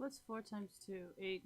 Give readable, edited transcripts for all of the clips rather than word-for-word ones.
What's 4 times 2? 8.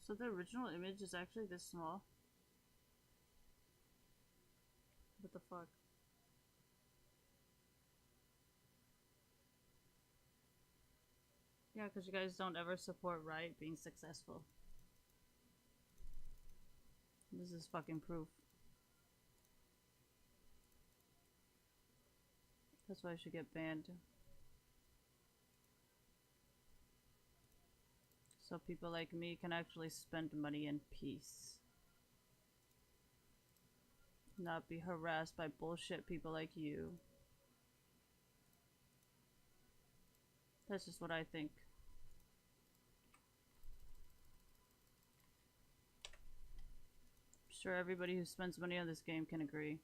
So the original image is actually this small? What the fuck? Yeah, because you guys don't ever support Riot being successful. This is fucking proof. That's why I should get banned. So people like me can actually spend money in peace. Not be harassed by bullshit people like you. That's just what I think. I'm sure everybody who spends money on this game can agree.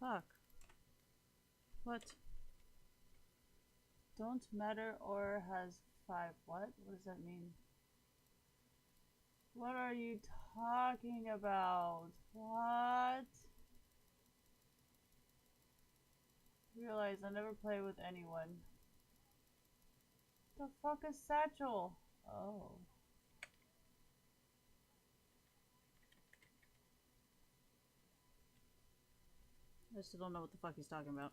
Fuck. What? Don't matter or has 5. What? What does that mean? What are you talking about? What? Realize I never play with anyone. The fuck is Satchel? Oh. I still don't know what the fuck he's talking about.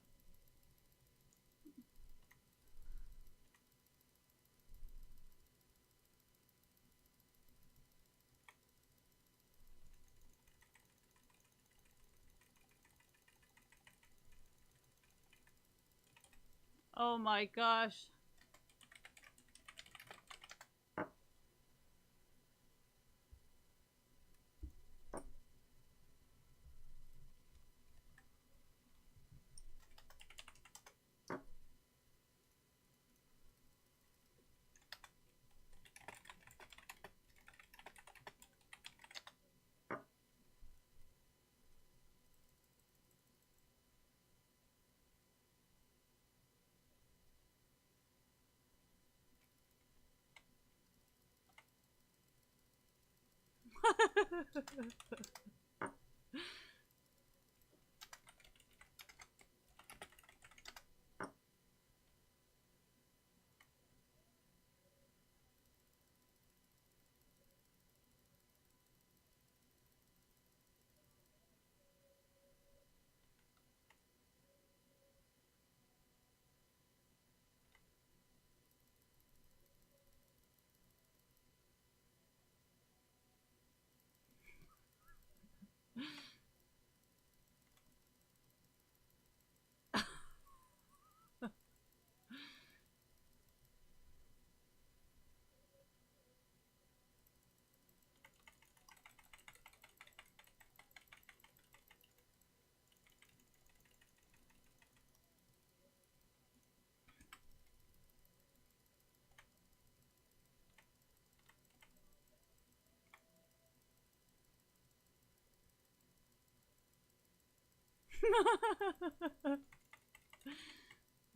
Oh my gosh.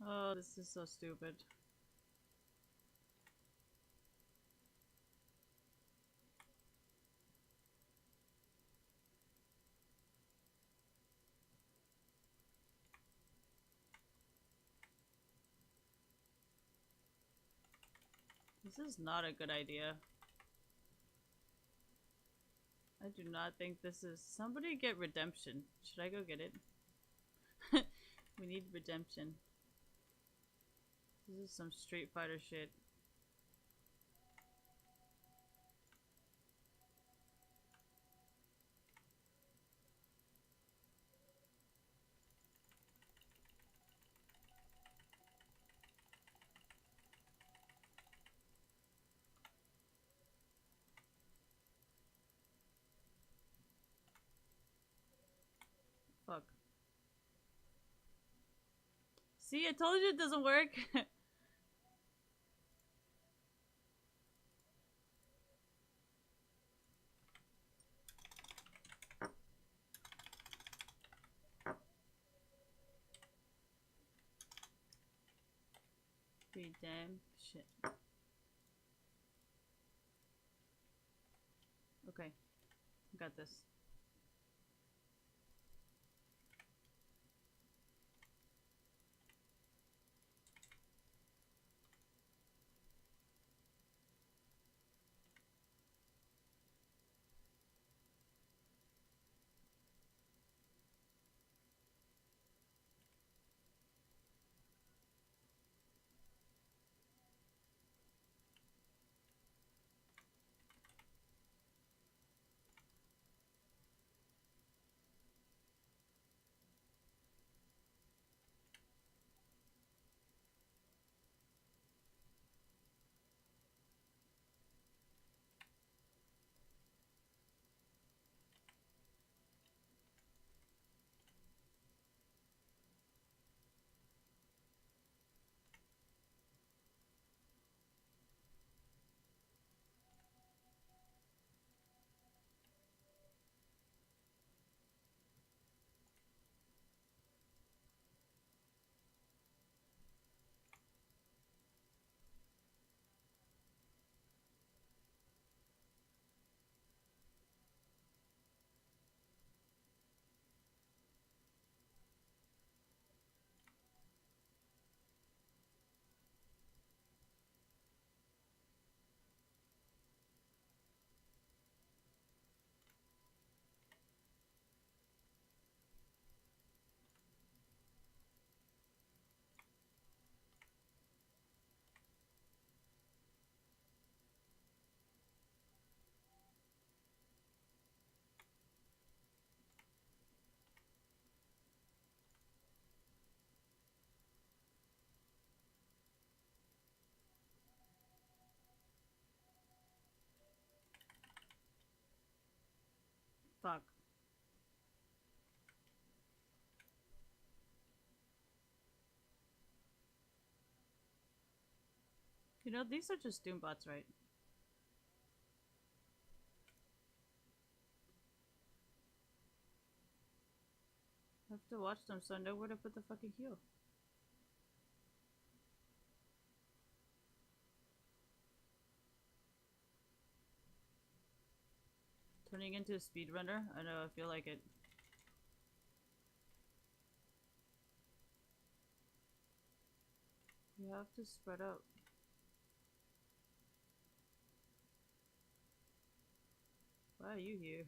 Oh, this is so stupid. This is not a good idea. I do not think this is... Somebody get redemption. Should I go get it? We need redemption. This is some Street Fighter shit. Fuck. See, I told you it doesn't work. Redemption. Okay, got this. Fuck. You know, these are just Doombots, right? I have to watch them so I know where to put the fucking heal. Turning into a speedrunner? I know, I feel like it. You have to spread out. Why are you here?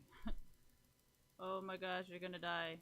Oh my gosh, you're gonna die.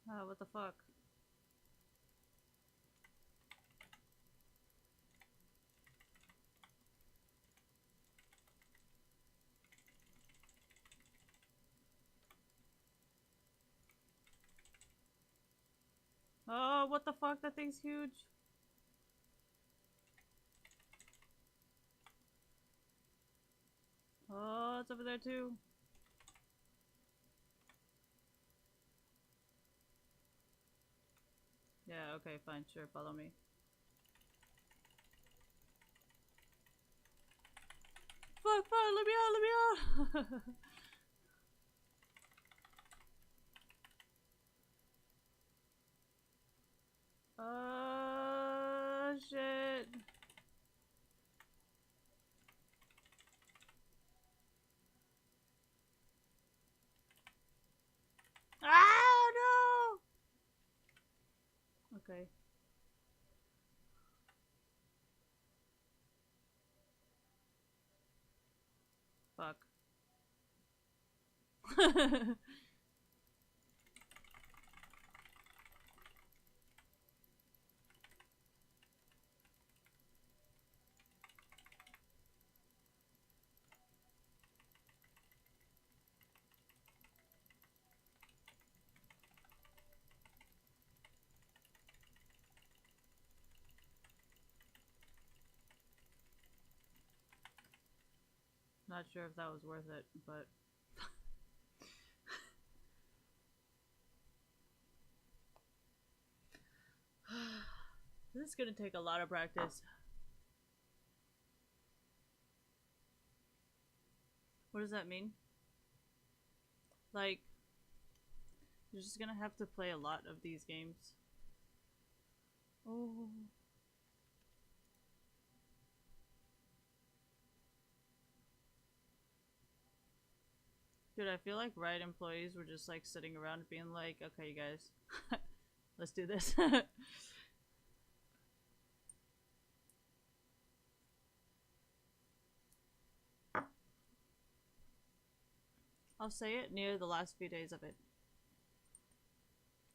Ah, what the fuck? Oh, what the fuck? That thing's huge. Oh, it's over there too. Yeah, okay, fine, sure, follow me. Fuck, fuck, let me out, let me out! Shit. Ah, no! Okay. Fuck. Not sure if that was worth it, but... This is gonna take a lot of practice. What does that mean? Like, you're just gonna have to play a lot of these games. Oh. Dude, I feel like Riot employees were just like sitting around being like, okay, you guys, let's do this. I'll say it near the last few days of it.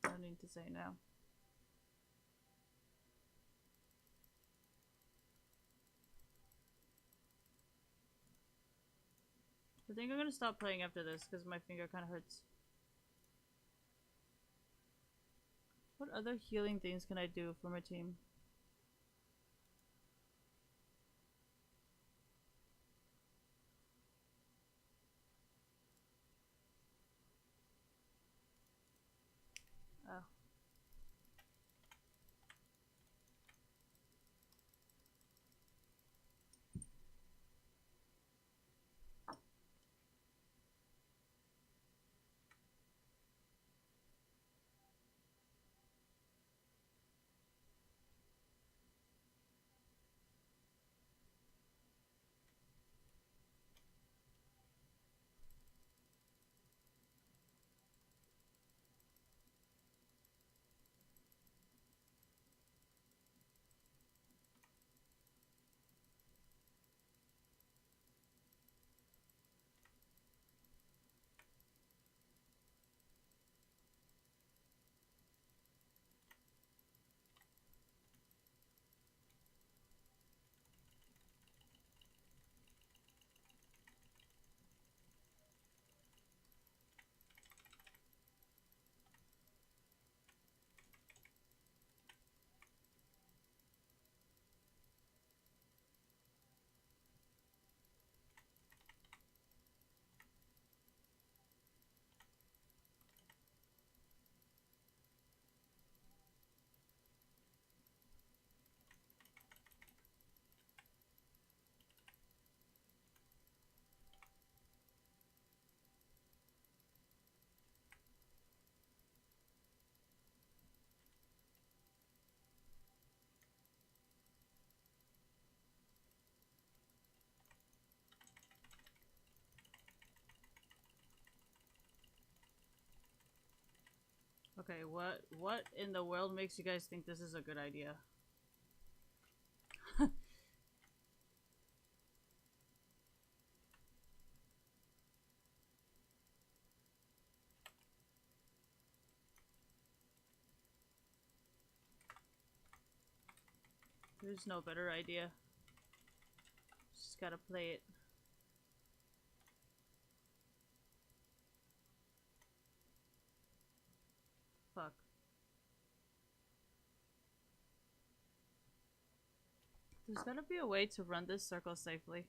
I don't need to say it now. I think I'm gonna stop playing after this because my finger kind of hurts. What other healing things can I do for my team? Oh. Okay, what in the world makes you guys think this is a good idea? There's no better idea. Just gotta play it. Fuck. There's gotta be a way to run this circle safely.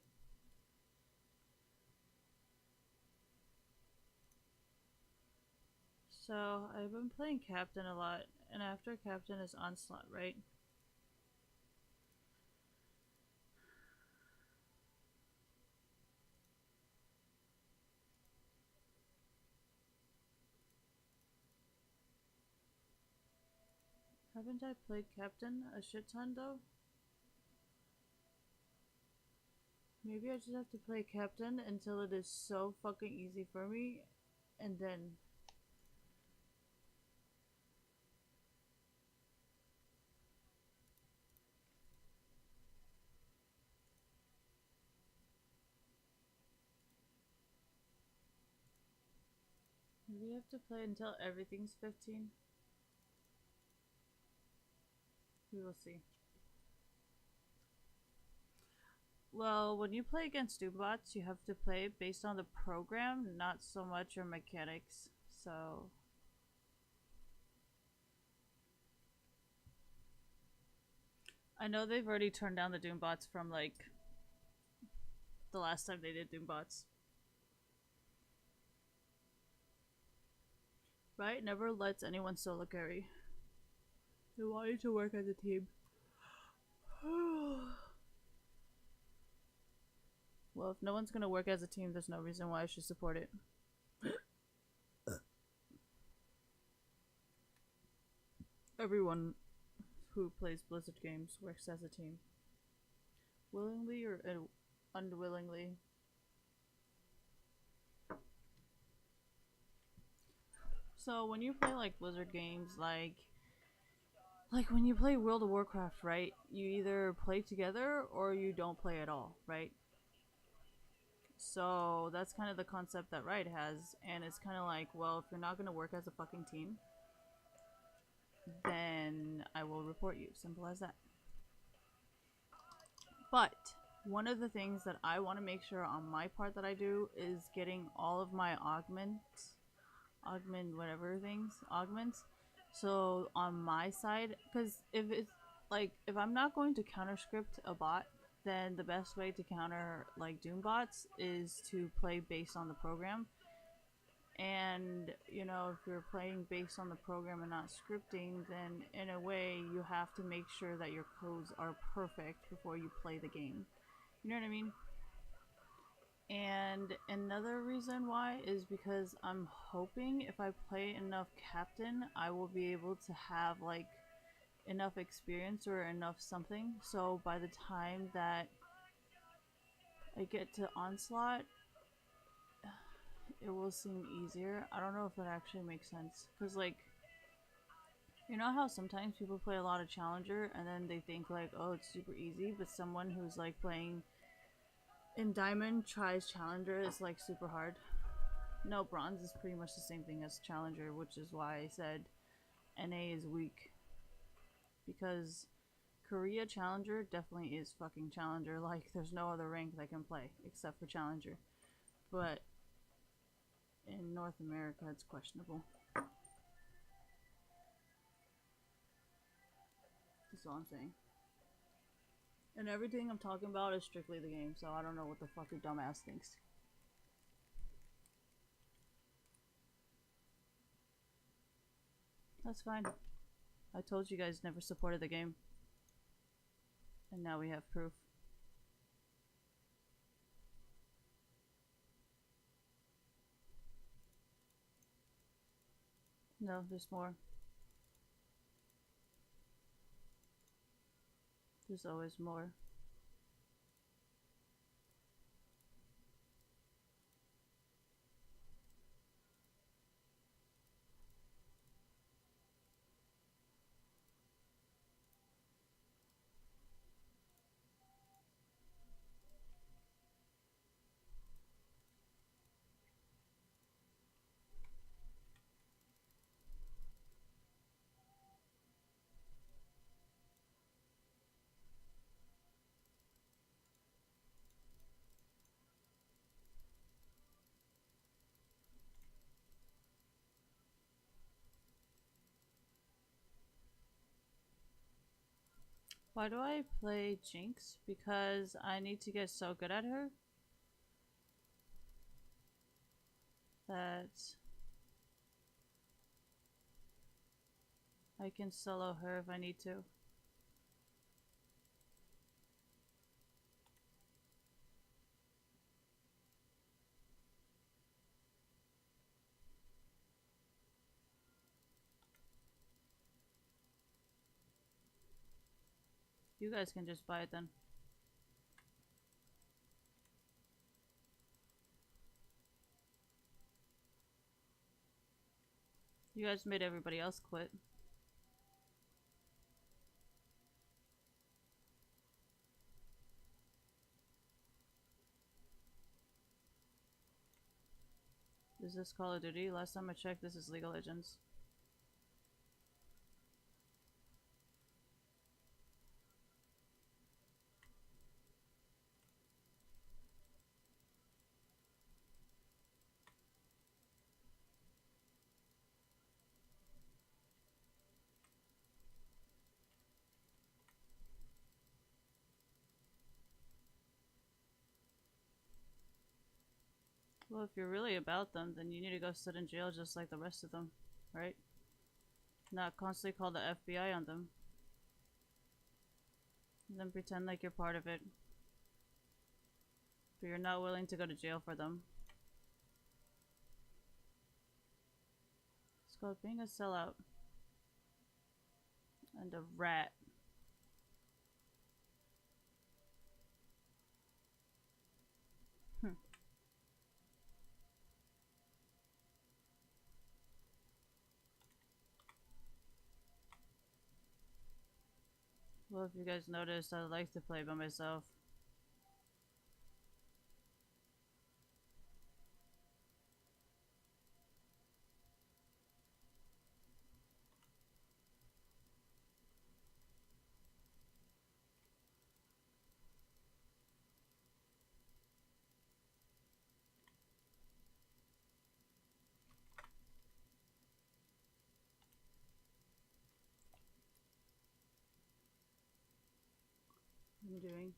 So, I've been playing Captain a lot, and after Captain is Onslaught, right? Haven't I played Captain a shit ton though? Maybe I just have to play Captain until it is so fucking easy for me, and then... Maybe I have to play until everything's 15? We will see. Well, when you play against Doombots, you have to play based on the program, not so much your mechanics. So... I know they've already turned down the Doombots from, like, the last time they did Doombots. Right? Never lets anyone solo carry. They want you to work as a team. Well, if no one's gonna work as a team, there's no reason why I should support it. Everyone who plays Blizzard games works as a team. Willingly or unwillingly. So when you play like Blizzard games, like when you play World of Warcraft, right? You either play together or you don't play at all, right? So that's kind of the concept that Riot has, and it's kind of like, well, if you're not gonna work as a fucking team, then I will report you. Simple as that. But one of the things that I want to make sure on my part that I do is getting all of my augments, so on my side, because if it's like, if I'm not going to counter script a bot, then the best way to counter like Doom bots is to play based on the program. And you know, if you're playing based on the program and not scripting, then in a way you have to make sure that your codes are perfect before you play the game. You know what I mean? And another reason why is because I'm hoping if I play enough Captain, I will be able to have like enough experience or enough something, so by the time that I get to Onslaught, it will seem easier. I don't know if that actually makes sense, because like, you know how sometimes people play a lot of Challenger and then they think like, oh, it's super easy, but someone who's like playing in Diamond tries Challenger is like super hard. No, Bronze is pretty much the same thing as Challenger, which is why I said NA is weak. Because Korea Challenger definitely is fucking Challenger. Like, there's no other rank that can play except for Challenger. But in North America, it's questionable. That's all I'm saying. And everything I'm talking about is strictly the game, so I don't know what the fuck your dumbass thinks. That's fine. I told you guys never supported the game. And now we have proof. No, there's more. There's always more. Why do I play Jinx? Because I need to get so good at her that I can solo her if I need to. You guys can just buy it then. You guys made everybody else quit. Is this Call of Duty? Last time I checked, this is League of Legends. Well, if you're really about them, then you need to go sit in jail just like the rest of them, right? Not constantly call the FBI on them. And then pretend like you're part of it. But you're not willing to go to jail for them. It's called being a sellout. And a rat. Well, if you guys noticed, I like to play by myself. I'm doing.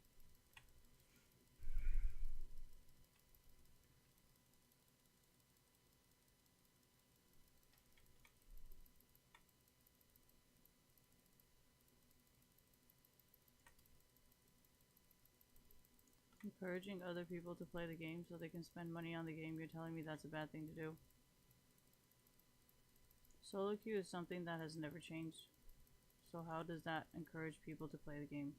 Encouraging other people to play the game so they can spend money on the game. You're telling me that's a bad thing to do. Solo queue is something that has never changed. So how does that encourage people to play the game?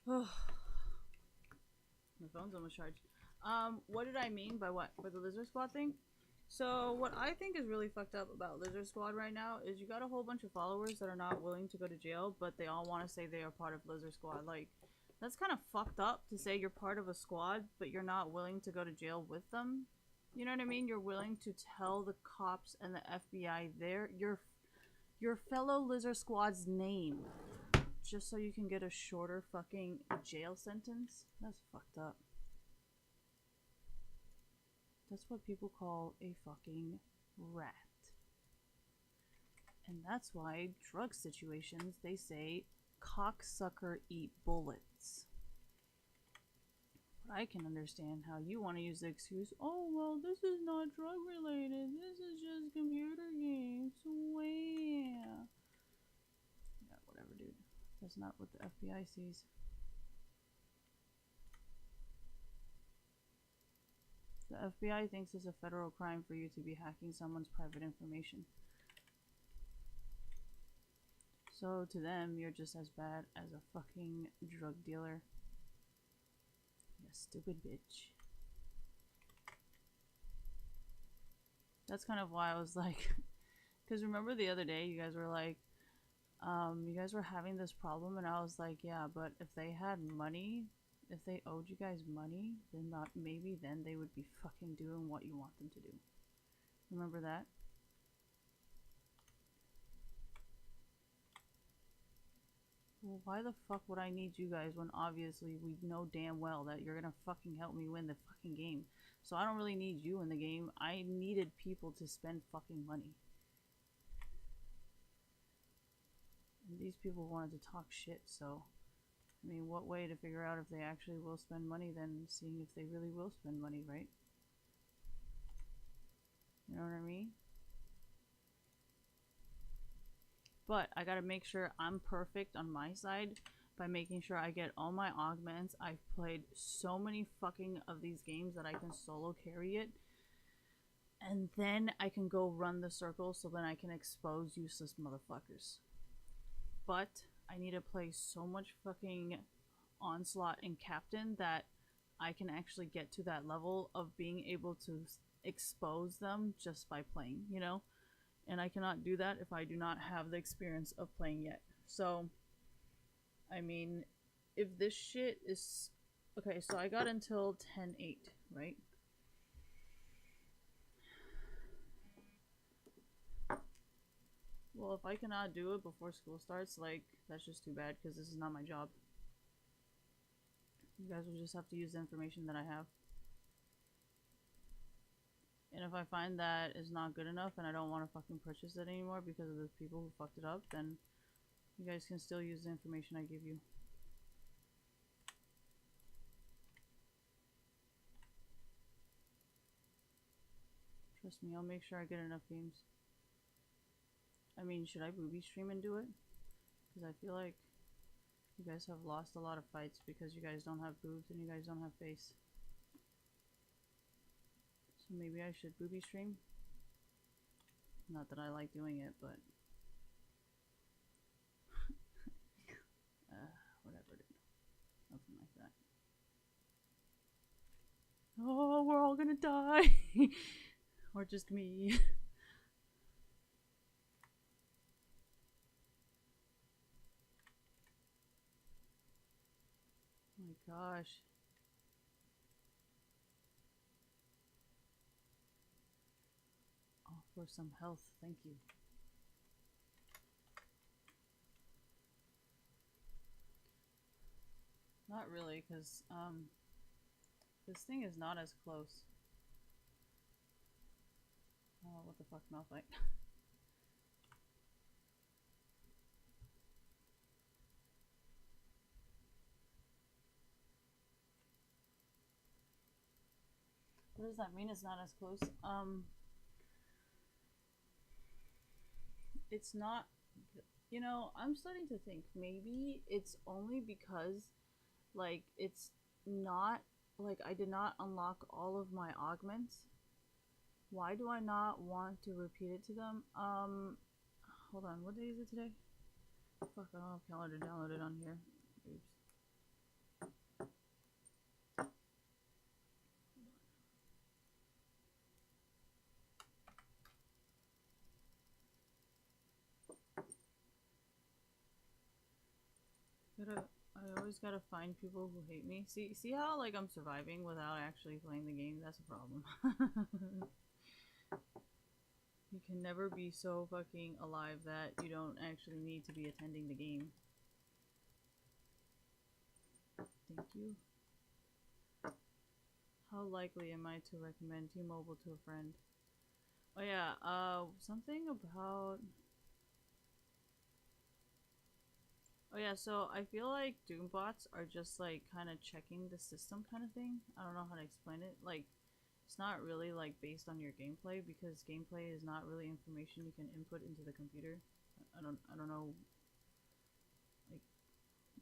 Oh, my phone's almost charged. What did I mean by what? By the Lizard Squad thing? So what I think is really fucked up about Lizard Squad right now is you got a whole bunch of followers that are not willing to go to jail, but they all want to say they are part of Lizard Squad. Like, that's kind of fucked up to say you're part of a squad, but you're not willing to go to jail with them. You know what I mean? You're willing to tell the cops and the FBI your fellow Lizard Squad's name just so you can get a shorter fucking jail sentence. That's fucked up. That's what people call a fucking rat. And that's why drug situations, they say, cocksucker eat bullets. But I can understand how you want to use the excuse, oh, well, this is not drug related. This is just computer games. Yeah, whatever, dude. That's not what the FBI sees. The FBI thinks it's a federal crime for you to be hacking someone's private information. So to them, you're just as bad as a fucking drug dealer. You stupid bitch. That's kind of why I was like, because remember the other day you guys were like, You guys were having this problem, and I was like, yeah, but if they had money, if they owed you guys money, then not maybe then they would be fucking doing what you want them to do. Remember that? Well, why the fuck would I need you guys when obviously we know damn well that you're gonna fucking help me win the fucking game? So I don't really need you in the game. I needed people to spend fucking money. And these people wanted to talk shit, so I mean, what way to figure out if they actually will spend money than seeing if they really will spend money, right? You know what I mean? But I gotta make sure I'm perfect on my side by making sure I get all my augments. I've played so many fucking of these games that I can solo carry it. And then I can go run the circle so then I can expose useless motherfuckers. But I need to play so much fucking Onslaught and Captain that I can actually get to that level of being able to expose them just by playing, you know? And I cannot do that if I do not have the experience of playing yet. So, I mean, if this shit is... Okay, so I got until 10-8, right? Well, if I cannot do it before school starts, like, that's just too bad, because this is not my job. You guys will just have to use the information that I have. And if I find that is not good enough and I don't want to fucking purchase it anymore because of the people who fucked it up, then you guys can still use the information I give you. Trust me, I'll make sure I get enough games. I mean, should I booby stream and do it? Because I feel like you guys have lost a lot of fights because you guys don't have boobs and you guys don't have face. So maybe I should booby stream? Not that I like doing it, but... whatever, dude. Nothing like that. Oh, we're all gonna die! Or just me. Oh my gosh. Oh, for some health, thank you. Not really, because, this thing is not as close. Oh, what the fuck, Malphite? What does that mean it's not as close? It's not... You know, I'm starting to think maybe it's only because, like, it's not... Like, I did not unlock all of my augments. Why do I not want to repeat it to them? Hold on, what day is it today? Fuck, I don't have calendar downloaded on here. Oops. I always gotta find people who hate me. See how, like, I'm surviving without actually playing the game? That's a problem. You can never be so fucking alive that you don't actually need to be attending the game. Thank you. How likely am I to recommend T-Mobile to a friend? Oh yeah, something about... Oh yeah, so I feel like Doombots are just like kind of checking the system kind of thing. I don't know how to explain it. Like, it's not really like based on your gameplay because gameplay is not really information you can input into the computer. I don't know. Like,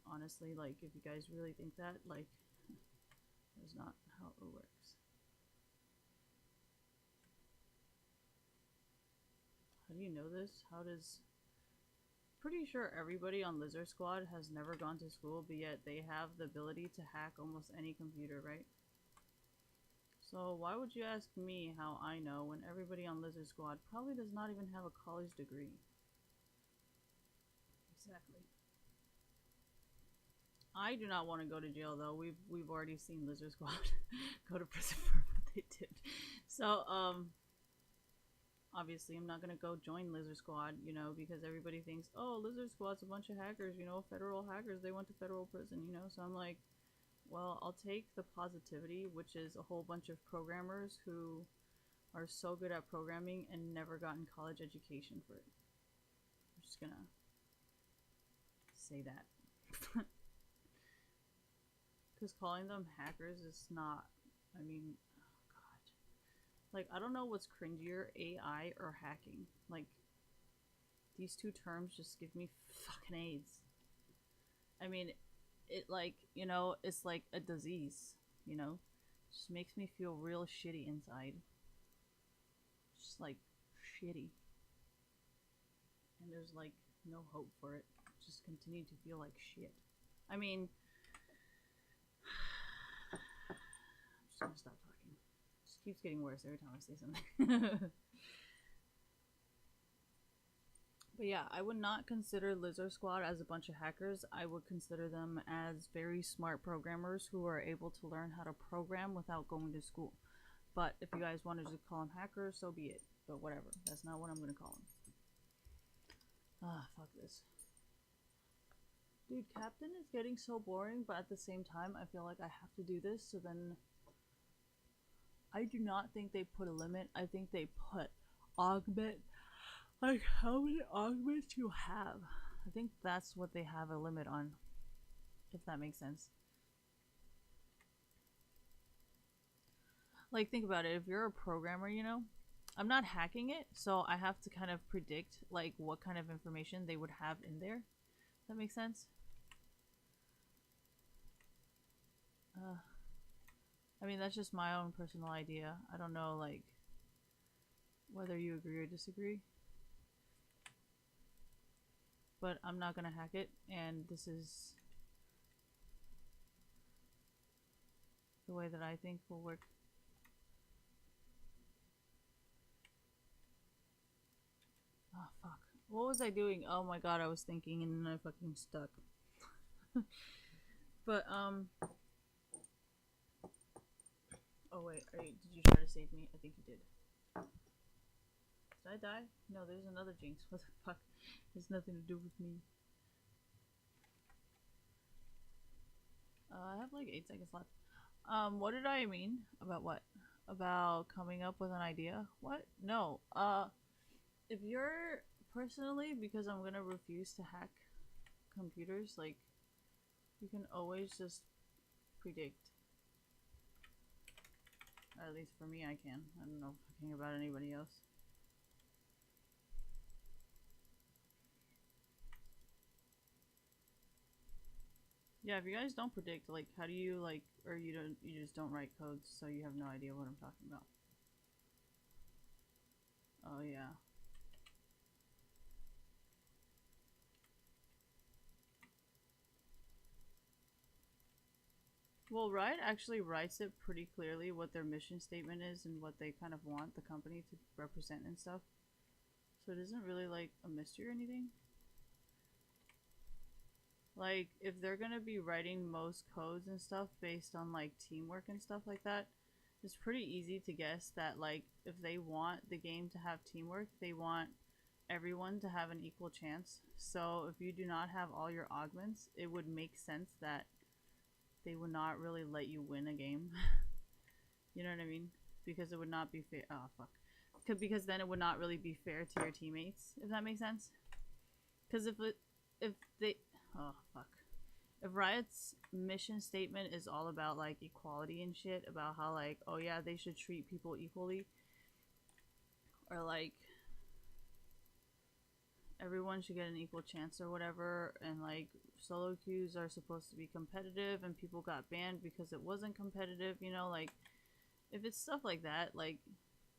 honestly, like if you guys really think that, like, that's not how it works. How do you know this? How does... Pretty sure everybody on Lizard Squad has never gone to school, but yet they have the ability to hack almost any computer, right? So why would you ask me how I know when everybody on Lizard Squad probably does not even have a college degree? Exactly. I do not want to go to jail though. We've already seen Lizard Squad go to prison for what they did. So obviously I'm not gonna go join Lizard Squad, you know, because everybody thinks, oh, Lizard Squad's a bunch of hackers, you know, federal hackers. They went to federal prison, you know. So I'm like, well, I'll take the positivity, which is a whole bunch of programmers who are so good at programming and never gotten college education for it. I'm just gonna say that. Because calling them hackers is not, I mean, oh god. Like, I don't know what's cringier, AI or hacking. Like, these two terms just give me fucking AIDS. I mean, it like, you know, it's like a disease, you know? Just makes me feel real shitty inside. Just like, shitty. And there's like no hope for it. Just continue to feel like shit. I mean, I'm just gonna stop talking. It just keeps getting worse every time I say something. But yeah, I would not consider Lizard Squad as a bunch of hackers. I would consider them as very smart programmers who are able to learn how to program without going to school. But if you guys wanted to call them hackers, so be it. But whatever. That's not what I'm gonna call them. Ah, fuck this. Dude, Captain is getting so boring, but at the same time, I feel like I have to do this, so then... I do not think they put a limit. I think they put augment. Like, how many augments you have? I think that's what they have a limit on. If that makes sense. Like, think about it. If you're a programmer, you know, I'm not hacking it, so I have to kind of predict, like, what kind of information they would have in there. Does that make sense? I mean, that's just my own personal idea. I don't know, like, whether you agree or disagree. But I'm not gonna hack it, and this is the way that I think will work. Oh, fuck. What was I doing? Oh my god, I was thinking and then I fucking stuck. But, oh wait, did you try to save me? I think you did. Did I die? No, there's another Jinx. What the fuck? It's nothing to do with me. I have like 8 seconds left. What did I mean? About what? About coming up with an idea? What? No. If you're personally, because I'm gonna refuse to hack computers, like, you can always just predict. Or at least for me, I can. I don't know fucking about anybody else. Yeah, if you guys don't predict, like, how do you, like, or you just don't write codes, so you have no idea what I'm talking about. Oh, yeah. Well, Riot actually writes it pretty clearly what their mission statement is and what they kind of want the company to represent and stuff. So it isn't really, like, a mystery or anything. Like, if they're gonna be writing most codes and stuff based on, like, teamwork and stuff like that, it's pretty easy to guess that, like, if they want the game to have teamwork, they want everyone to have an equal chance. So if you do not have all your augments, it would make sense that they would not really let you win a game. You know what I mean? Because it would not be fair. Oh, fuck. Because then it would not really be fair to your teammates, if that makes sense. Because if they... Oh, fuck. If Riot's mission statement is all about, like, equality and shit, about how, like, oh yeah, they should treat people equally, or, like, everyone should get an equal chance or whatever, and, like, solo queues are supposed to be competitive, and people got banned because it wasn't competitive, you know, like, if it's stuff like that, like,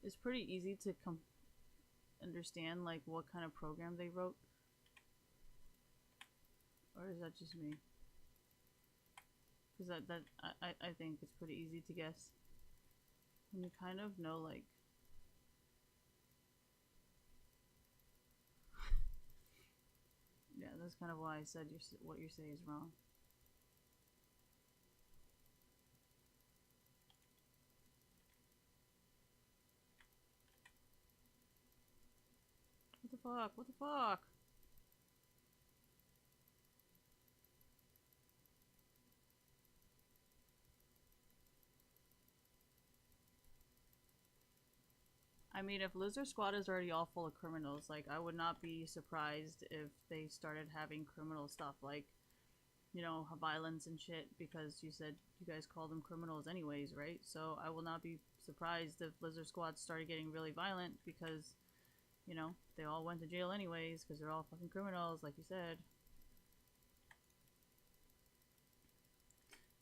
it's pretty easy to understand, like, what kind of program they wrote. Or is that just me? Because I think it's pretty easy to guess. And you kind of know, like... Yeah, That's kind of why I said what you say is wrong. What the fuck? What the fuck? I mean, if Lizard Squad is already all full of criminals, like, I would not be surprised if they started having criminal stuff, like, you know, violence and shit, because you said you guys call them criminals anyways, right? So I will not be surprised if Lizard Squad started getting really violent because, you know, they all went to jail anyways because they're all fucking criminals, like you said.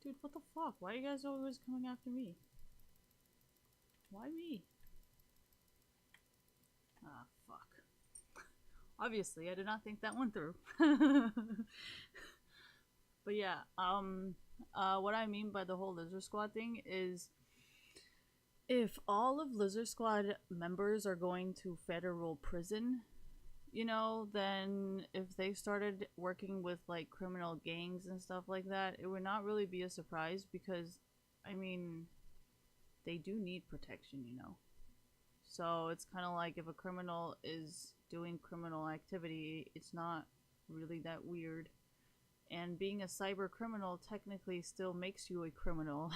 Dude, what the fuck? Why are you guys always coming after me? Why me? Ah, fuck. Obviously, I did not think that one through. But yeah, what I mean by the whole Lizard Squad thing is if all of Lizard Squad members are going to federal prison, you know, then if they started working with like criminal gangs and stuff like that, it would not really be a surprise because, I mean, they do need protection, you know. So it's kind of like if a criminal is doing criminal activity, it's not really that weird. And being a cyber criminal technically still makes you a criminal.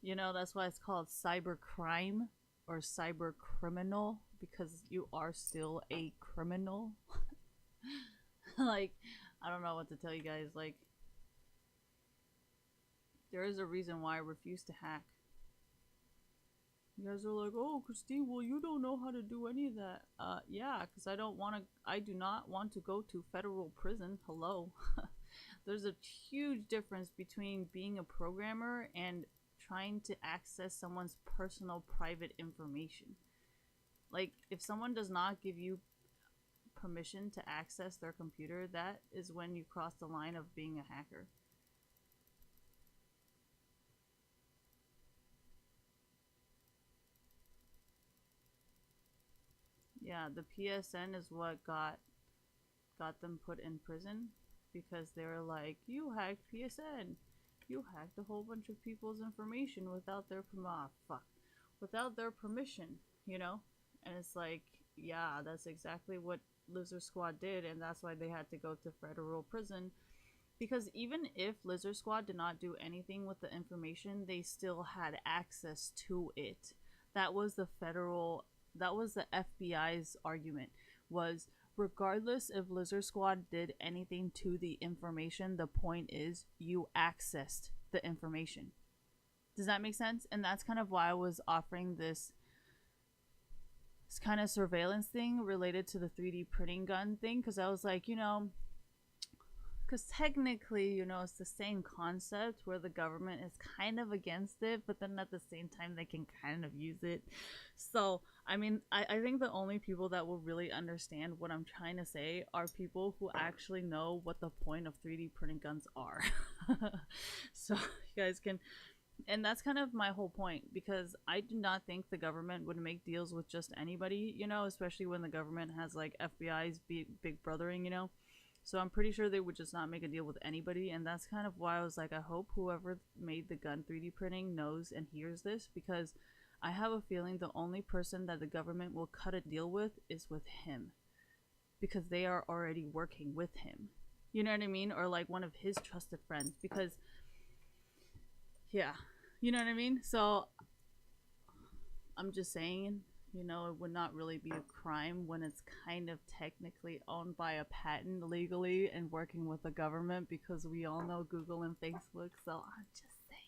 You know, that's why it's called cyber crime or cyber criminal because you are still a criminal. Like, I don't know what to tell you guys. Like, there is a reason why I refuse to hack. You guys are like, oh, Christine, well, you don't know how to do any of that. Yeah, because I do not want to go to federal prison. Hello. There's a huge difference between being a programmer and trying to access someone's personal private information. Like, if someone does not give you permission to access their computer, that is when you cross the line of being a hacker. Yeah, the PSN is what got them put in prison because they were like, you hacked PSN. You hacked a whole bunch of people's information without their without their permission, you know? And it's like, yeah, that's exactly what Lizard Squad did, and that's why they had to go to federal prison. Because even if Lizard Squad did not do anything with the information, they still had access to it. That was the FBI's argument was regardless if Lizard Squad did anything to the information, the point is you accessed the information. Does that make sense? And that's kind of why I was offering this kind of surveillance thing related to the 3D printing gun thing, because I was like, you know, because technically, you know, it's the same concept where the government is kind of against it, but then at the same time they can kind of use it. So I mean, I think the only people that will really understand what I'm trying to say are people who actually know what the point of 3D printing guns are. So you guys can, and that's kind of my whole point, because I do not think the government would make deals with just anybody, you know, especially when the government has like FBI's big brothering, you know. So I'm pretty sure they would just not make a deal with anybody, and that's kind of why I was like, I hope whoever made the gun 3D printing knows and hears this, because I have a feeling the only person that the government will cut a deal with is with him, because they are already working with him. You know what I mean? Or like one of his trusted friends, because yeah, you know what I mean? So I'm just saying, you know, it would not really be a crime when it's kind of technically owned by a patent legally and working with the government, because we all know Google and Facebook. So I'm just saying.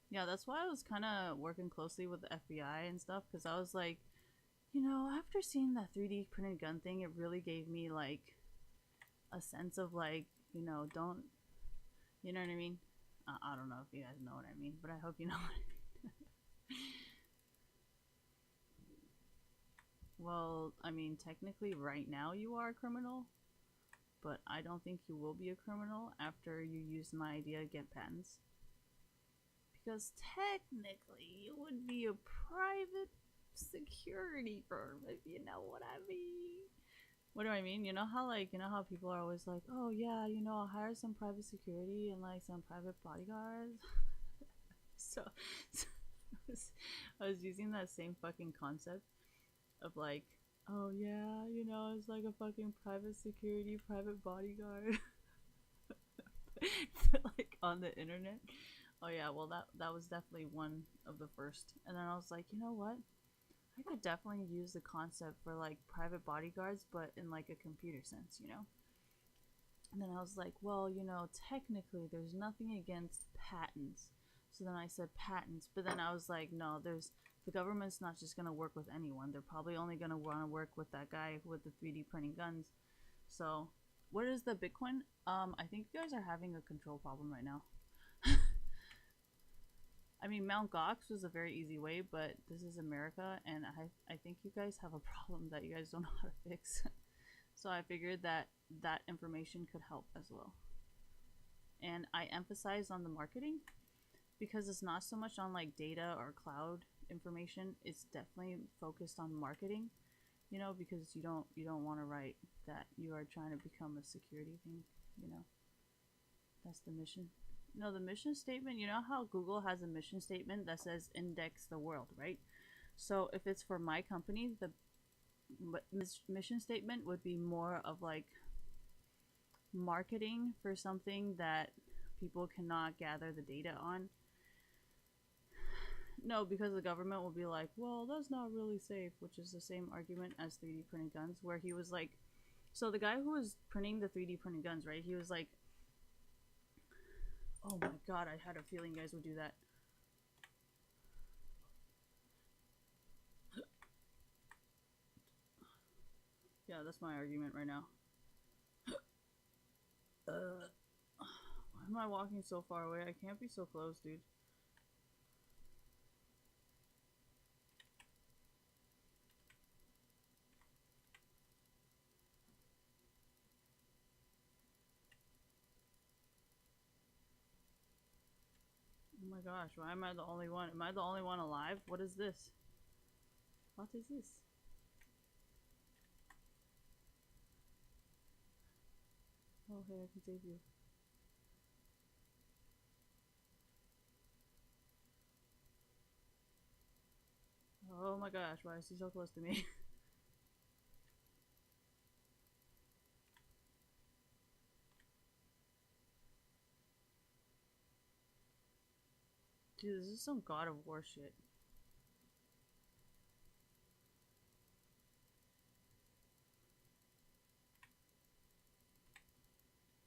Yeah, that's why I was kind of working closely with the FBI and stuff, because I was like, you know, after seeing that 3D printed gun thing, it really gave me like a sense of like, you know, don't, you know what I mean? I don't know if you guys know what I mean, but I hope you know what I mean. Well, I mean, technically right now you are a criminal, but I don't think you will be a criminal after you use my idea to get patents. Because technically you would be a private security firm, if you know what I mean. What do I mean? You know how people are always like, oh yeah, I'll hire some private security and like some private bodyguards. so, so I was using that same fucking concept of like, oh yeah, it's like a fucking private security, private bodyguard, like on the internet. Oh yeah, well that was definitely one of the first. And then I was like, you know what? I could definitely use the concept for like private bodyguards, but in like a computer sense, And then I was like, well, technically there's nothing against patents. So then I said patents, but then I was like, no, the government's not just gonna work with anyone. They're probably only gonna want to work with that guy with the 3D printing guns. So, what is the Bitcoin? I think you guys are having a control problem right now. I mean, Mount Gox was a very easy way, but this is America, and I think you guys have a problem that you guys don't know how to fix. So I figured that information could help as well. And I emphasize on the marketing because it's not so much on like data or cloud information. It's definitely focused on marketing, because you don't want to write that you are trying to become a security thing, That's the mission. No, the mission statement, you know how Google has a mission statement that says index the world, right? So if it's for my company, the mission statement would be more of like marketing for something that people cannot gather the data on. No, because the government will be like, well, that's not really safe, which is the same argument as 3D printing guns, where he was like, so the guy who was printing the 3D printing guns, right? He was like, oh my god, I had a feeling you guys would do that. Yeah, that's my argument right now. Why am I walking so far away? I can't be so close, dude. Oh my gosh, why am I the only one? Am I the only one alive? What is this? What is this? Oh, hey, I can save you. Oh my gosh, why is he so close to me? Dude, this is some God of War shit.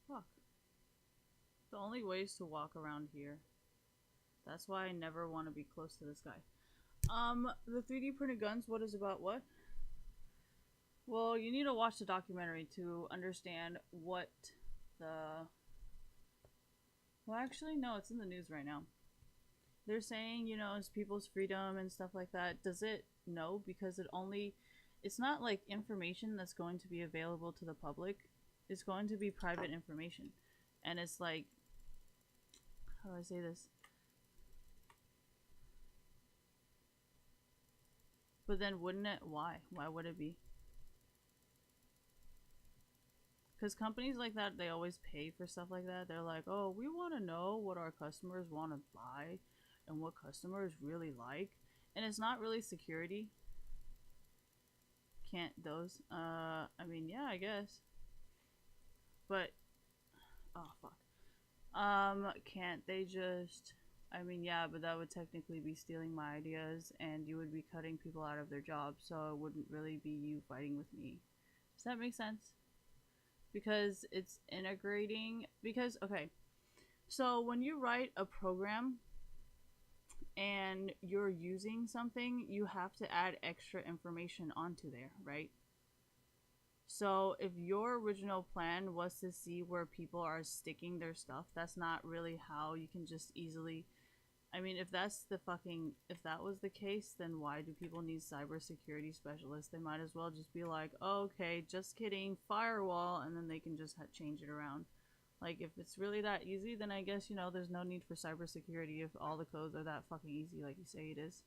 Fuck. The only way is to walk around here. That's why I never want to be close to this guy. The 3D printed guns, what is about what? Well, you need to watch the documentary to understand what the... Well, actually, no, it's in the news right now. They're saying, it's people's freedom and stuff like that. Does it? No, because it's not like information that's going to be available to the public. It's going to be private information. And it's like, how do I say this? But then wouldn't it? Why? Why would it be? Because companies like that, they always pay for stuff like that. They're like, oh, we want to know what our customers want to buy and what customers really like. And it's not really security. Can't those? I mean, yeah, I guess. But, oh, fuck. Can't they just... I mean, yeah, but that would technically be stealing my ideas, and you would be cutting people out of their jobs, so it wouldn't really be you fighting with me. Does that make sense? Because it's integrating... Because, okay, so when you write a program and you're using something, you have to add extra information onto there, right? So if your original plan was to see where people are sticking their stuff, that's not really how you can just easily... I mean, if that was the case, then why do people need cybersecurity specialists? They might as well just be like, oh, okay, just kidding, firewall, and then they can just change it around. Like, if it's really that easy, then I guess, there's no need for cybersecurity if all the codes are that fucking easy like you say it is.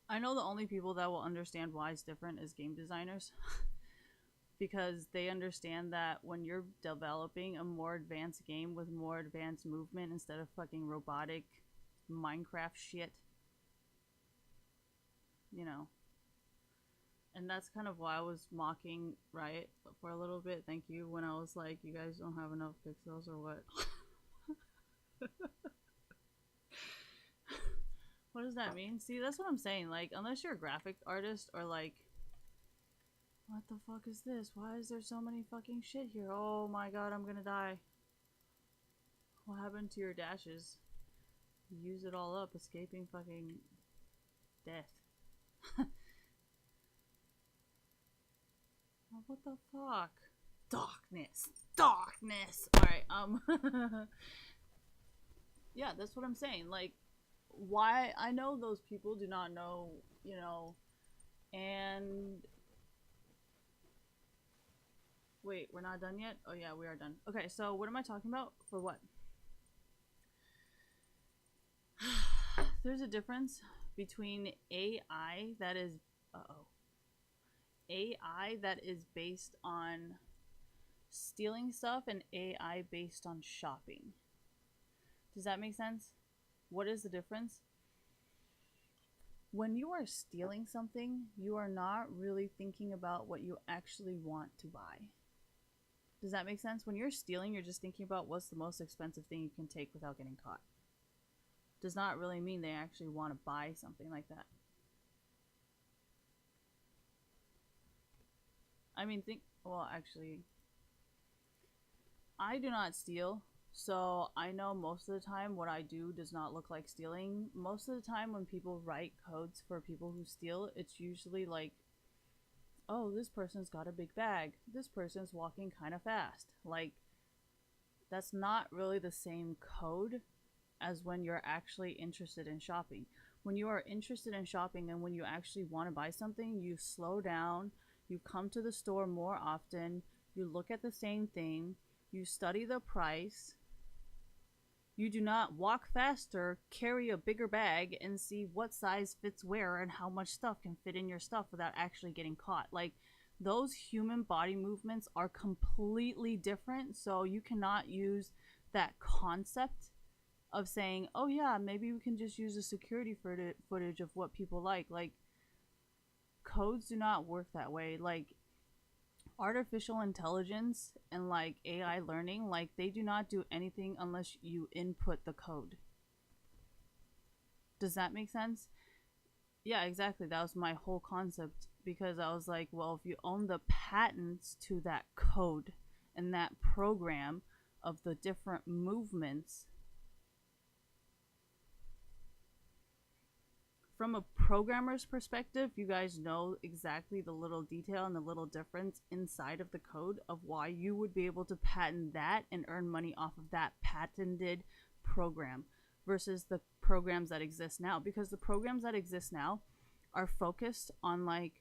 I know the only people that will understand why it's different is game designers. Because they understand that when you're developing a more advanced game with more advanced movement instead of fucking robotic Minecraft shit, you know. And that's kind of why I was mocking Riot for a little bit. Thank you. When I was like, you guys don't have enough pixels or what? What does that mean? See, that's what I'm saying. Like, unless you're a graphic artist or like, what the fuck is this? Why is there so many fucking shit here? Oh my god, I'm gonna die. What happened to your dashes? Use it all up, escaping fucking death. Oh, what the fuck? Darkness. Darkness. Alright, yeah, that's what I'm saying. Like, why I know those people do not know, you know, and wait, we're not done yet? Oh yeah, we are done. Okay, so what am I talking about? For what? There's a difference between AI that is AI that is based on stealing stuff and AI based on shopping. Does that make sense? What is the difference? When you are stealing something, you are not really thinking about what you actually want to buy. Does that make sense? When you're stealing, you're just thinking about what's the most expensive thing you can take without getting caught. Does not really mean they actually want to buy something like that. I mean, well, actually, I do not steal, so I know most of the time what I do does not look like stealing. Most of the time when people write codes for people who steal, it's usually like, oh, this person's got a big bag. This person's walking kind of fast. Like, that's not really the same code as when you're actually interested in shopping. When you are interested in shopping and when you actually want to buy something, you slow down, you come to the store more often, you look at the same thing, you study the price. You do not walk faster, carry a bigger bag, and see what size fits where and how much stuff can fit in your stuff without actually getting caught. Like, those human body movements are completely different, so you cannot use that concept of saying, oh yeah, maybe we can just use the security footage of what people like. Like, codes do not work that way. Like, artificial intelligence and like AI learning, like they do not do anything unless you input the code. Does that make sense? Yeah, exactly. That was my whole concept, because I was like, well, if you own the patents to that code and that program of the different movements, from a programmer's perspective, you guys know exactly the little detail and the little difference inside of the code of why you would be able to patent that and earn money off of that patented program versus the programs that exist now. Because the programs that exist now are focused on like,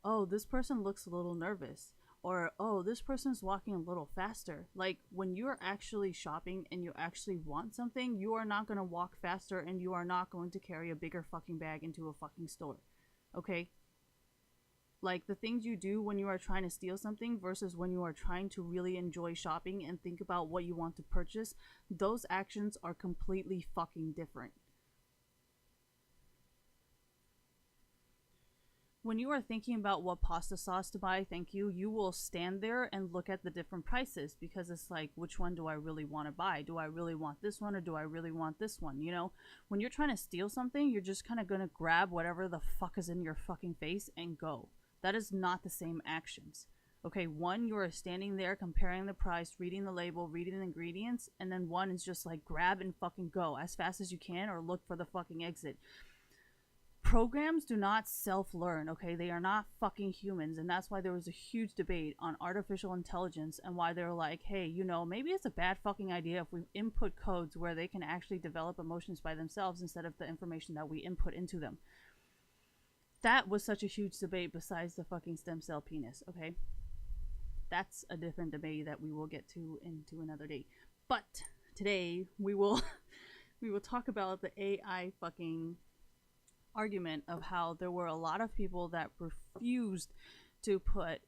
oh, this person looks a little nervous, or oh, this person's walking a little faster. Like, when you're actually shopping and you actually want something, you are not going to walk faster and you are not going to carry a bigger fucking bag into a fucking store. Okay? Like, the things you do when you are trying to steal something versus when you are trying to really enjoy shopping and think about what you want to purchase, those actions are completely fucking different. When you are thinking about what pasta sauce to buy, thank you, you will stand there and look at the different prices, because it's like, which one do I really want to buy? Do I really want this one or do I really want this one? You know, when you're trying to steal something, you're just kind of going to grab whatever the fuck is in your fucking face and go. That is not the same actions. Okay, one, you are standing there comparing the price, reading the label, reading the ingredients, and then one is just like grab and fucking go as fast as you can or look for the fucking exit. Programs do not self-learn, okay? They are not fucking humans, and that's why there was a huge debate on artificial intelligence and why they're like, hey, you know, maybe it's a bad fucking idea if we input codes where they can actually develop emotions by themselves instead of the information that we input into them. That was such a huge debate besides the fucking stem cell penis, okay? That's a different debate that we will get to into another day. But today we will we will talk about the AI fucking argument of how there were a lot of people that refused to put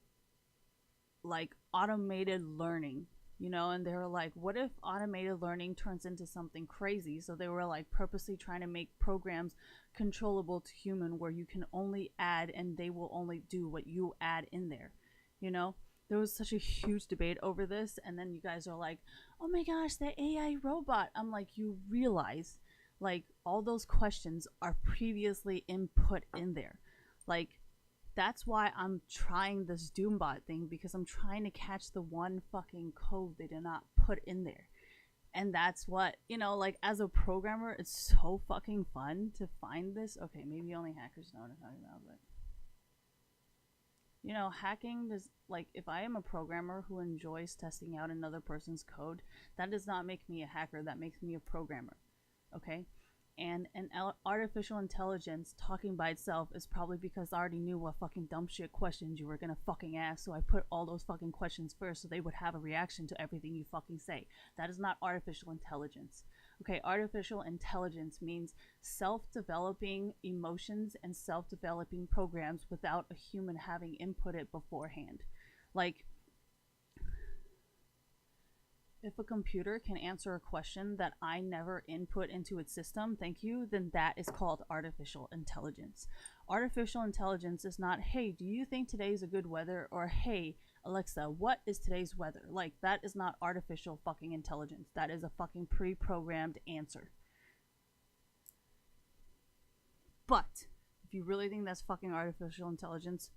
like automated learning, you know, and they were like, what if automated learning turns into something crazy? So they were like purposely trying to make programs controllable to human where you can only add and they will only do what you add in there, you know. There was such a huge debate over this, and then you guys are like, oh my gosh, that AI robot. I'm like, you realize like all those questions are previously input in there. Like, that's why I'm trying this Doombot thing, because I'm trying to catch the one fucking code they did not put in there. And that's what, you know, like as a programmer, it's so fucking fun to find this. Okay, maybe only hackers know what I'm talking about, but you know, hacking does, like, if I am a programmer who enjoys testing out another person's code, that does not make me a hacker, that makes me a programmer. Okay? And an artificial intelligence talking by itself is probably because I already knew what fucking dumb shit questions you were gonna fucking ask, so I put all those fucking questions first so they would have a reaction to everything you fucking say. That is not artificial intelligence. Okay, artificial intelligence means self-developing emotions and self-developing programs without a human having input it beforehand. Like, if a computer can answer a question that I never input into its system, thank you, then that is called artificial intelligence. Artificial intelligence is not, hey, do you think today's a good weather? Or, hey, Alexa, what is today's weather? Like, that is not artificial fucking intelligence. That is a fucking pre programmed answer. But, if you really think that's fucking artificial intelligence,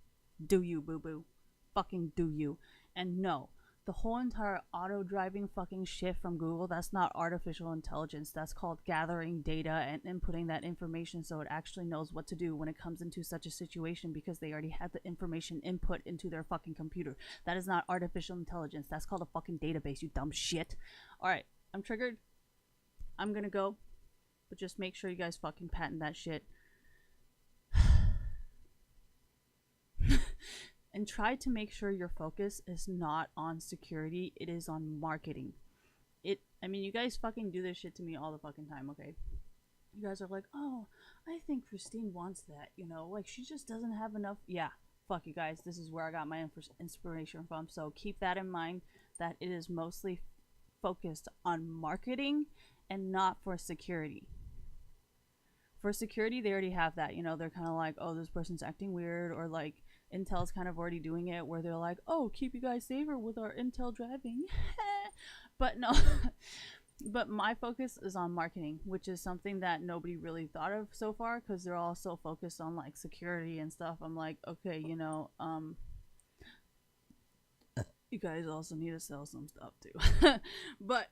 do you, boo boo. Fucking do you. And no, the whole entire auto driving fucking shit from Google, that's not artificial intelligence. That's called gathering data and inputting that information so it actually knows what to do when it comes into such a situation, because they already had the information input into their fucking computer. That is not artificial intelligence. That's called a fucking database, you dumb shit. Alright, I'm triggered. I'm gonna go. But just make sure you guys fucking patent that shit. And try to make sure your focus is not on security, it is on marketing. I mean, you guys fucking do this shit to me all the fucking time, okay? You guys are like, oh, I think Christine wants that, you know, like she just doesn't have enough. Yeah, fuck you guys, this is where I got my inspiration from, so keep that in mind, that it is mostly focused on marketing and not for security. For security, they already have that, you know, they're kind of like, oh, this person's acting weird, or like Intel's kind of already doing it where they're like, oh, keep you guys safer with our Intel driving. But no, but my focus is on marketing, which is something that nobody really thought of so far, because they're all so focused on like security and stuff. I'm like, okay, you know, you guys also need to sell some stuff too. But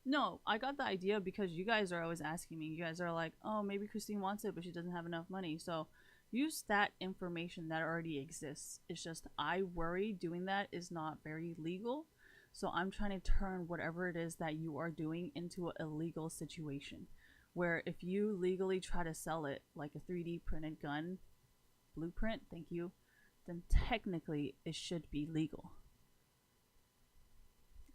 no, I got the idea because you guys are always asking me. You guys are like, oh, maybe Christine wants it, but she doesn't have enough money. So use that information that already exists. It's just I worry doing that is not very legal. So I'm trying to turn whatever it is that you are doing into a legal situation. Where if you legally try to sell it like a 3D printed gun blueprint, thank you, then technically it should be legal.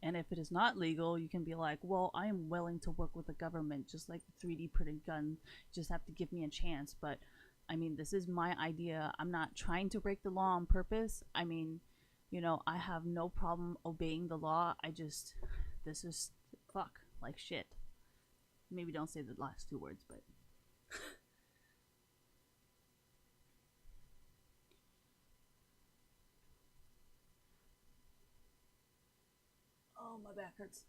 And if it is not legal, you can be like, well, I am willing to work with the government, just like the 3D printed gun. You just have to give me a chance. But I mean, this is my idea. I'm not trying to break the law on purpose. I mean, you know, I have no problem obeying the law. This is fuck, like shit. Maybe don't say the last two words, but. Oh, my back hurts.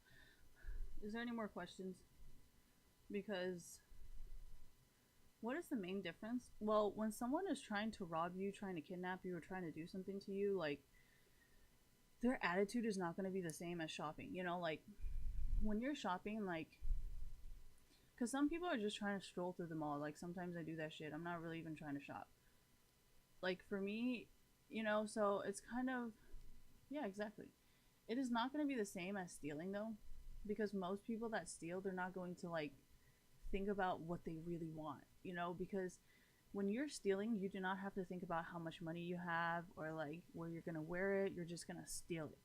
Is there any more questions? Because what is the main difference? Well, when someone is trying to rob you, trying to kidnap you, or trying to do something to you, like, their attitude is not going to be the same as shopping. You know, like, when you're shopping, like, because some people are just trying to stroll through the mall. Like, sometimes I do that shit. I'm not really even trying to shop. Like, for me, you know, so it's kind of, yeah, exactly. It is not going to be the same as stealing, though, because most people that steal, they're not going to like think about what they really want, you know, because when you're stealing, you do not have to think about how much money you have or like where you're going to wear it. You're just going to steal it.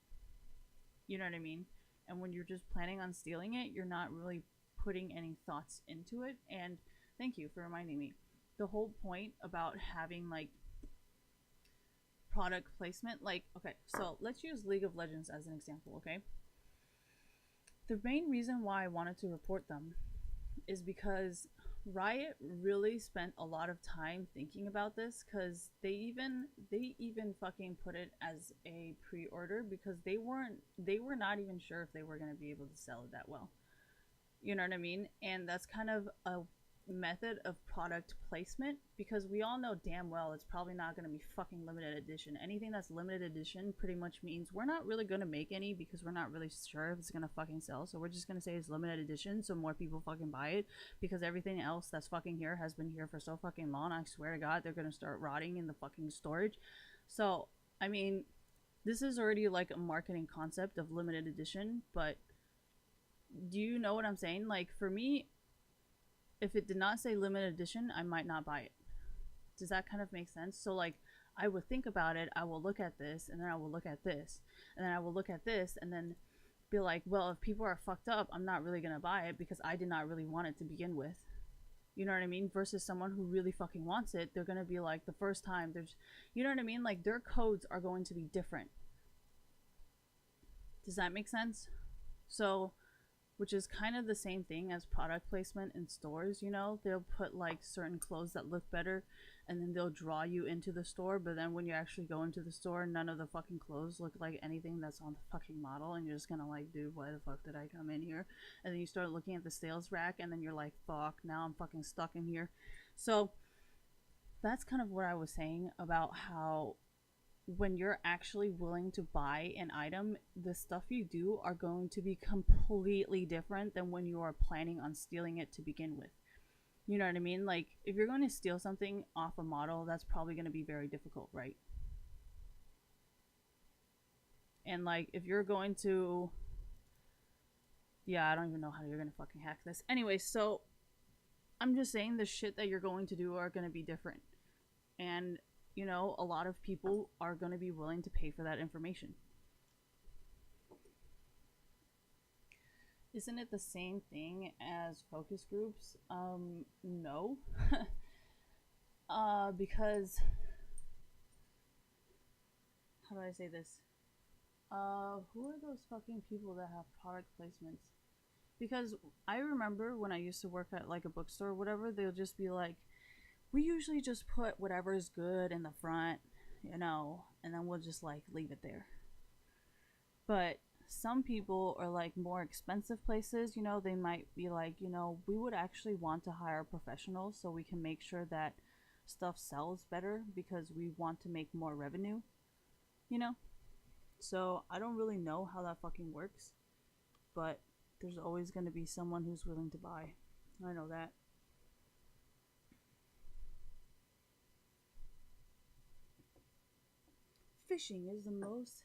You know what I mean? And when you're just planning on stealing it, you're not really putting any thoughts into it. And thank you for reminding me. The whole point about having like product placement, like, okay, so let's use League of Legends as an example, okay? The main reason why I wanted to report them is because Riot really spent a lot of time thinking about this, because they even fucking put it as a pre-order because they were not even sure if they were going to be able to sell it that well. You know what I mean? And that's kind of a method of product placement, because we all know damn well it's probably not going to be fucking limited edition. Anything that's limited edition pretty much means we're not really going to make any, because we're not really sure if it's going to fucking sell. So we're just going to say it's limited edition so more people fucking buy it, because everything else that's fucking here has been here for so fucking long. I swear to God, they're going to start rotting in the fucking storage. So, I mean, this is already like a marketing concept of limited edition, but do you know what I'm saying? Like, for me, if it did not say limited edition, I might not buy it. Does that kind of make sense? So like, I would think about it, I will look at this, and then I will look at this, and then I will look at this, and then be like, well, if people are fucked up, I'm not really gonna buy it because I did not really want it to begin with. You know what I mean? Versus someone who really fucking wants it, they're gonna be like, the first time there's, you know what I mean? Like, their codes are going to be different. Does that make sense? So, which is kind of the same thing as product placement in stores, you know? They'll put like certain clothes that look better, and then they'll draw you into the store, but then when you actually go into the store, none of the fucking clothes look like anything that's on the fucking model, and you're just gonna like, dude, why the fuck did I come in here? And then you start looking at the sales rack, and then you're like, fuck, now I'm fucking stuck in here. So that's kind of what I was saying about how when you're actually willing to buy an item, the stuff you do are going to be completely different than when you are planning on stealing it to begin with. You know what I mean? Like, if you're going to steal something off a model, that's probably going to be very difficult, right? And like, if you're going to, yeah, I don't even know how you're going to fucking hack this. Anyway, so I'm just saying the shit that you're going to do are going to be different. And you know, a lot of people are going to be willing to pay for that information. Isn't it the same thing as focus groups? No. Because, how do I say this? Who are those fucking people that have product placements? Because I remember when I used to work at like a bookstore or whatever, they'll just be like, we usually just put whatever's good in the front, you know, and then we'll just like leave it there. But some people are like more expensive places, you know, they might be like, you know, we would actually want to hire professionals so we can make sure that stuff sells better because we want to make more revenue, you know? So I don't really know how that fucking works, but there's always going to be someone who's willing to buy. I know that. Fishing is the most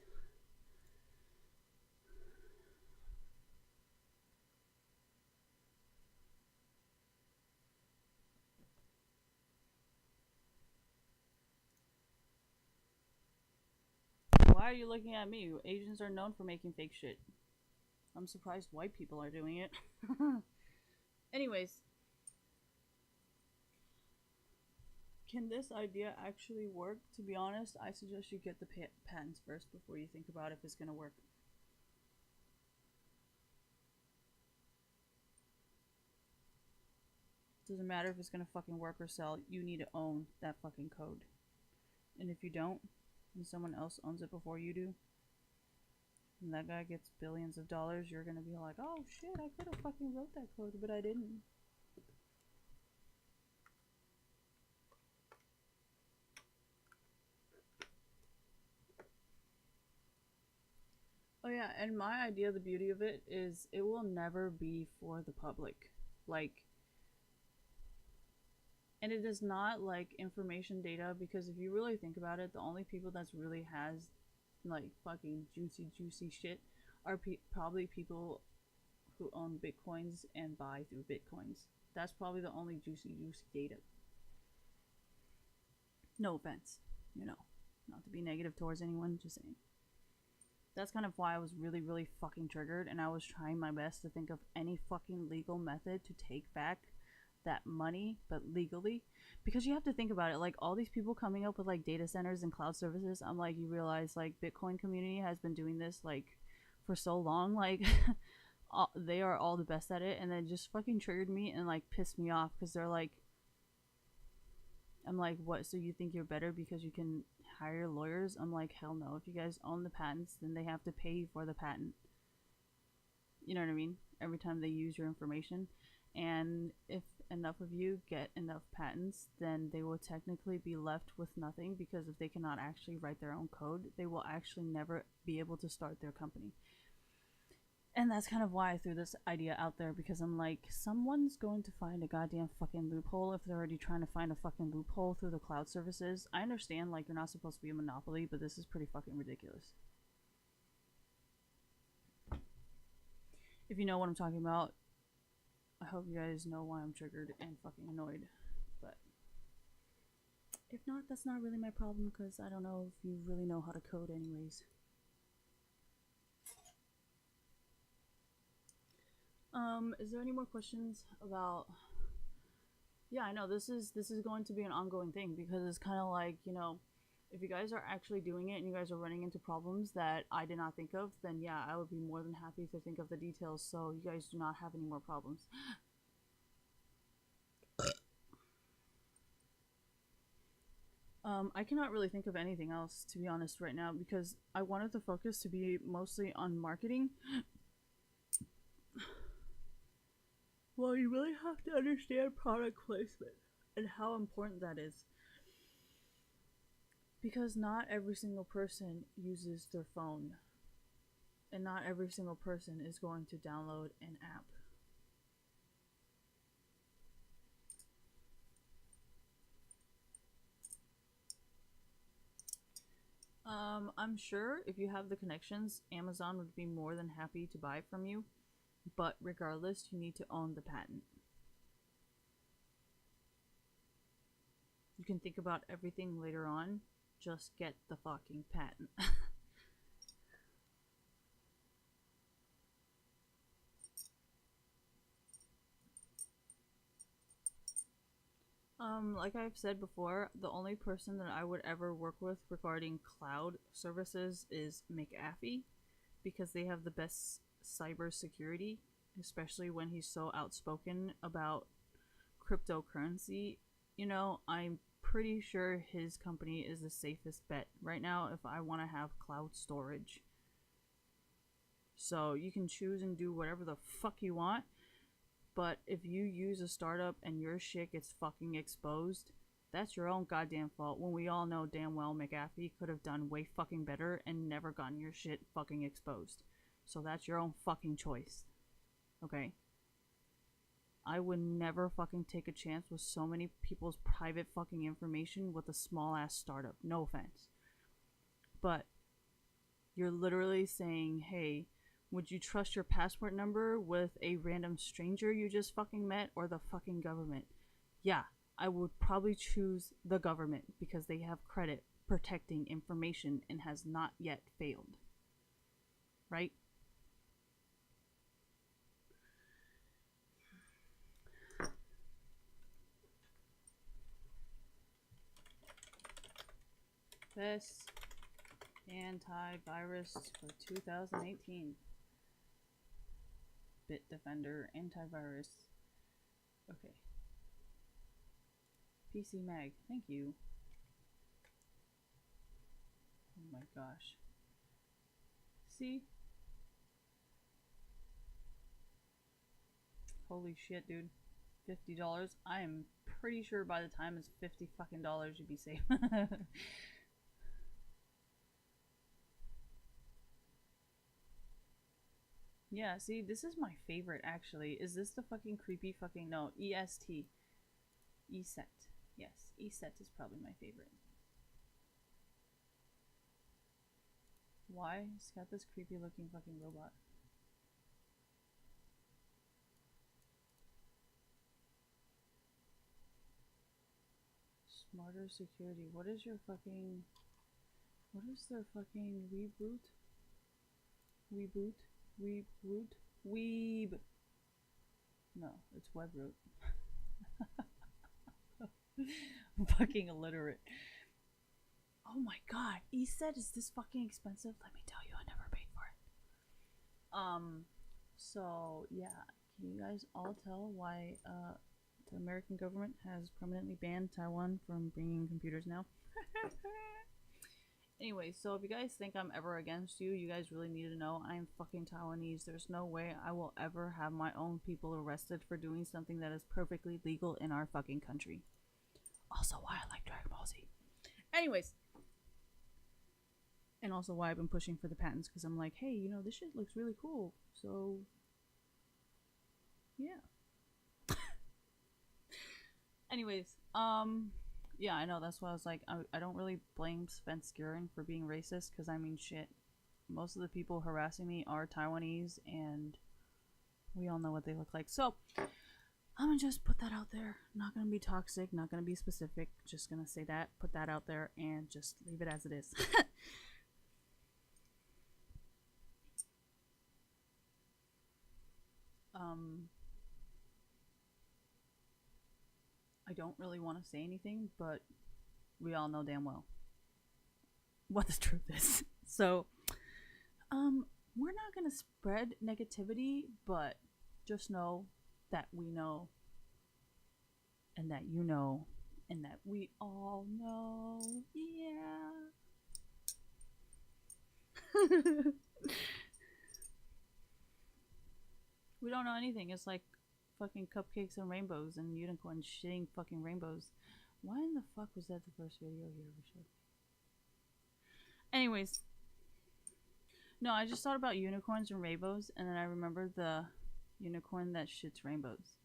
Why are you looking at me? Asians are known for making fake shit. I'm surprised white people are doing it. Anyways, can this idea actually work? To be honest, I suggest you get the patents first before you think about if it's gonna work. Doesn't matter if it's gonna fucking work or sell, you need to own that fucking code. And if you don't, and someone else owns it before you do, and that guy gets billions of dollars, you're gonna be like, oh shit, I could have fucking wrote that code, but I didn't. Oh yeah, and my idea, the beauty of it is it will never be for the public. Like, and it is not like information data, because if you really think about it, the only people that's really has like fucking juicy shit are probably people who own bitcoins and buy through bitcoins. That's probably the only juicy data. No offense, you know, not to be negative towards anyone, just saying. that's kind of why I was really, really fucking triggered, and I was trying my best to think of any fucking legal method to take back that money, but legally. Because you have to think about it, like all these people coming up with like data centers and cloud services, I'm like, you realize like Bitcoin community has been doing this like for so long, like they are all the best at it, and then just fucking triggered me and like pissed me off because they're like, I'm like, what? So you think you're better because you can hire lawyers? I'm like, hell no. If you guys own the patents, then they have to pay you for the patent. You know what I mean? Every time they use your information. And if enough of you get enough patents, then they will technically be left with nothing, because if they cannot actually write their own code, they will actually never be able to start their company. And that's kind of why I threw this idea out there, because I'm like, someone's going to find a goddamn fucking loophole if they're already trying to find a fucking loophole through the cloud services. I understand, like, you're not supposed to be a monopoly, but this is pretty fucking ridiculous. If you know what I'm talking about, I hope you guys know why I'm triggered and fucking annoyed. But if not, that's not really my problem, because I don't know if you really know how to code anyways. Is there any more questions about... Yeah, I know this is going to be an ongoing thing, because it's kind of like, you know, if you guys are actually doing it and you guys are running into problems that I did not think of, then yeah, I would be more than happy to think of the details so you guys do not have any more problems. I cannot really think of anything else, to be honest, right now, because I wanted the focus to be mostly on marketing. Well, you really have to understand product placement and how important that is. Because not every single person uses their phone. And not every single person is going to download an app. I'm sure if you have the connections, Amazon would be more than happy to buy from you. But regardless, you need to own the patent. You can think about everything later on. Just get the fucking patent. Like I've said before, the only person that I would ever work with regarding cloud services is McAfee, because they have the best cyber security, especially when he's so outspoken about cryptocurrency. You know, I'm pretty sure his company is the safest bet right now if I want to have cloud storage. So you can choose and do whatever the fuck you want, but if you use a startup and your shit gets fucking exposed, that's your own goddamn fault, when we all know damn well McAfee could have done way fucking better and never gotten your shit fucking exposed. So that's your own fucking choice. Okay? I would never fucking take a chance with so many people's private fucking information with a small ass startup. No offense. But you're literally saying, hey, would you trust your passport number with a random stranger you just fucking met, or the fucking government? Yeah, I would probably choose the government, because they have credit protecting information and has not yet failed. Right? Best antivirus for 2018. Bitdefender antivirus. Okay. PC Mag, thank you. Oh my gosh. See? Holy shit, dude. $50. I am pretty sure by the time it's $50 fucking dollars, you'd be safe. Yeah, see, this is my favorite, actually. Is this the fucking creepy fucking... No, EST. ESET. Yes, ESET is probably my favorite. Why? It's got this creepy looking fucking robot. Smarter security. What is your fucking... What is their fucking reboot? Weeboot? Weeboot? Weeb. No, it's Webroot. I'm fucking illiterate. Oh my god. ESET, is this fucking expensive? Let me tell you, I never paid for it. So yeah, can you guys all tell why the American government has permanently banned Taiwan from bringing computers now? Anyway, so if you guys think I'm ever against you, you guys really need to know I'm fucking Taiwanese. There's no way I will ever have my own people arrested for doing something that is perfectly legal in our fucking country. Also why I like Dragon Ball Z. Anyways. And also why I've been pushing for the patents, because I'm like, hey, you know, this shit looks really cool. So, yeah. Anyways, yeah, I know, that's why I was like, I don't really blame Spence Guerin for being racist, because I mean, shit, most of the people harassing me are Taiwanese, and we all know what they look like. So, I'm gonna just put that out there. Not gonna be toxic, not gonna be specific, just gonna say that, put that out there, and just leave it as it is. I don't really want to say anything, but we all know damn well what the truth is. So, we're not gonna spread negativity, but just know that we know, and that you know, and that we all know. Yeah. We don't know anything. It's like fucking cupcakes and rainbows and unicorns shitting fucking rainbows. Why in the fuck was that the first video you ever showed? Anyways. No, I just thought about unicorns and rainbows, and then I remembered the unicorn that shits rainbows.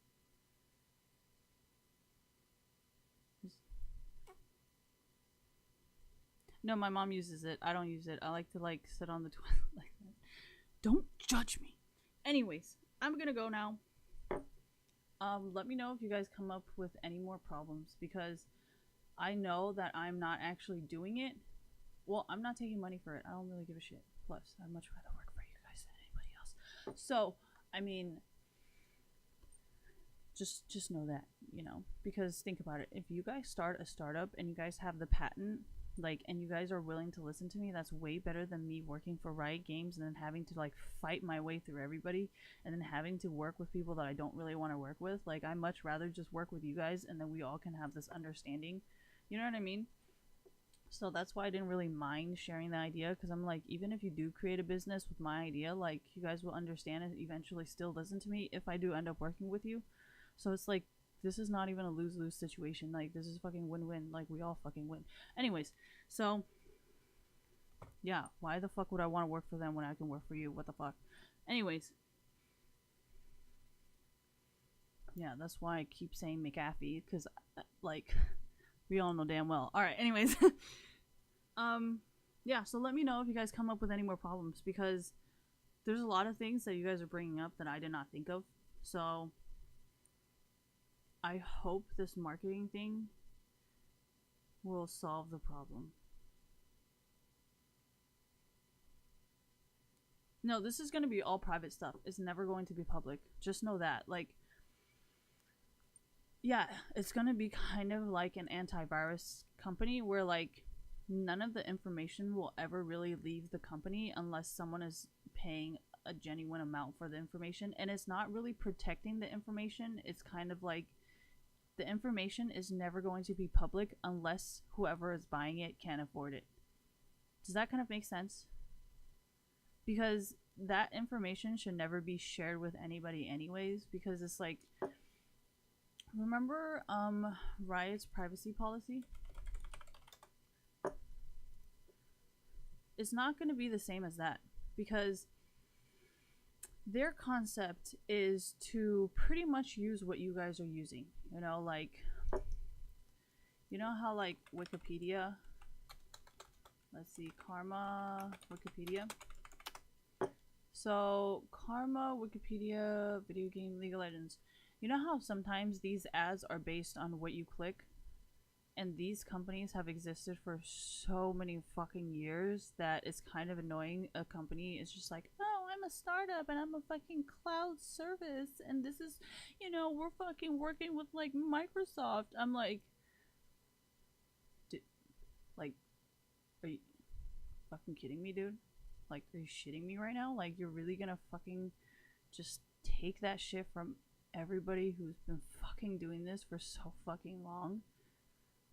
No, my mom uses it. I don't use it. I like to like sit on the toilet like that. Don't judge me. Anyways, I'm gonna go now. Let me know if you guys come up with any more problems, because I know that I'm not actually doing it. Well, I'm not taking money for it. I don't really give a shit. Plus, I'd much rather work for you guys than anybody else. So, I mean, just know that, you know, because think about it. If you guys start a startup and you guys have the patent, like, and you guys are willing to listen to me, that's way better than me working for Riot Games and then having to like fight my way through everybody and then having to work with people that I don't really want to work with. Like, I much rather just work with you guys and then we all can have this understanding. You know what I mean? So that's why I didn't really mind sharing the idea, because I'm like, even if you do create a business with my idea, like, you guys will understand and eventually still listen to me if I do end up working with you. So it's like, this is not even a lose-lose situation. Like, this is fucking win-win. Like, we all fucking win. Anyways, so yeah, why the fuck would I want to work for them when I can work for you? What the fuck? Anyways, yeah, that's why I keep saying McAfee, because like, we all know damn well. All right, anyways. Yeah, so let me know if you guys come up with any more problems, because there's a lot of things that you guys are bringing up that I did not think of. So I hope this marketing thing will solve the problem. No, this is going to be all private stuff. It's never going to be public. Just know that. Like, yeah, it's going to be kind of like an antivirus company where, like, none of the information will ever really leave the company unless someone is paying a genuine amount for the information. And it's not really protecting the information. It's kind of like the information is never going to be public unless whoever is buying it can afford it. Does that kind of make sense? Because that information should never be shared with anybody anyways, because it's like, remember Riot's privacy policy? It's not going to be the same as that, because their concept is to pretty much use what you guys are using. You know, like, you know how like Wikipedia, let's see, Karma, Wikipedia. So Karma, Wikipedia, video game, League of Legends. You know how sometimes these ads are based on what you click? And these companies have existed for so many fucking years that it's kind of annoying. A company is just like, oh, I'm a startup and I'm a fucking cloud service and this is, you know, we're fucking working with like Microsoft. I'm like, like, are you fucking kidding me, dude? Like, are you shitting me right now? Like, you're really gonna fucking just take that shit from everybody who's been fucking doing this for so fucking long?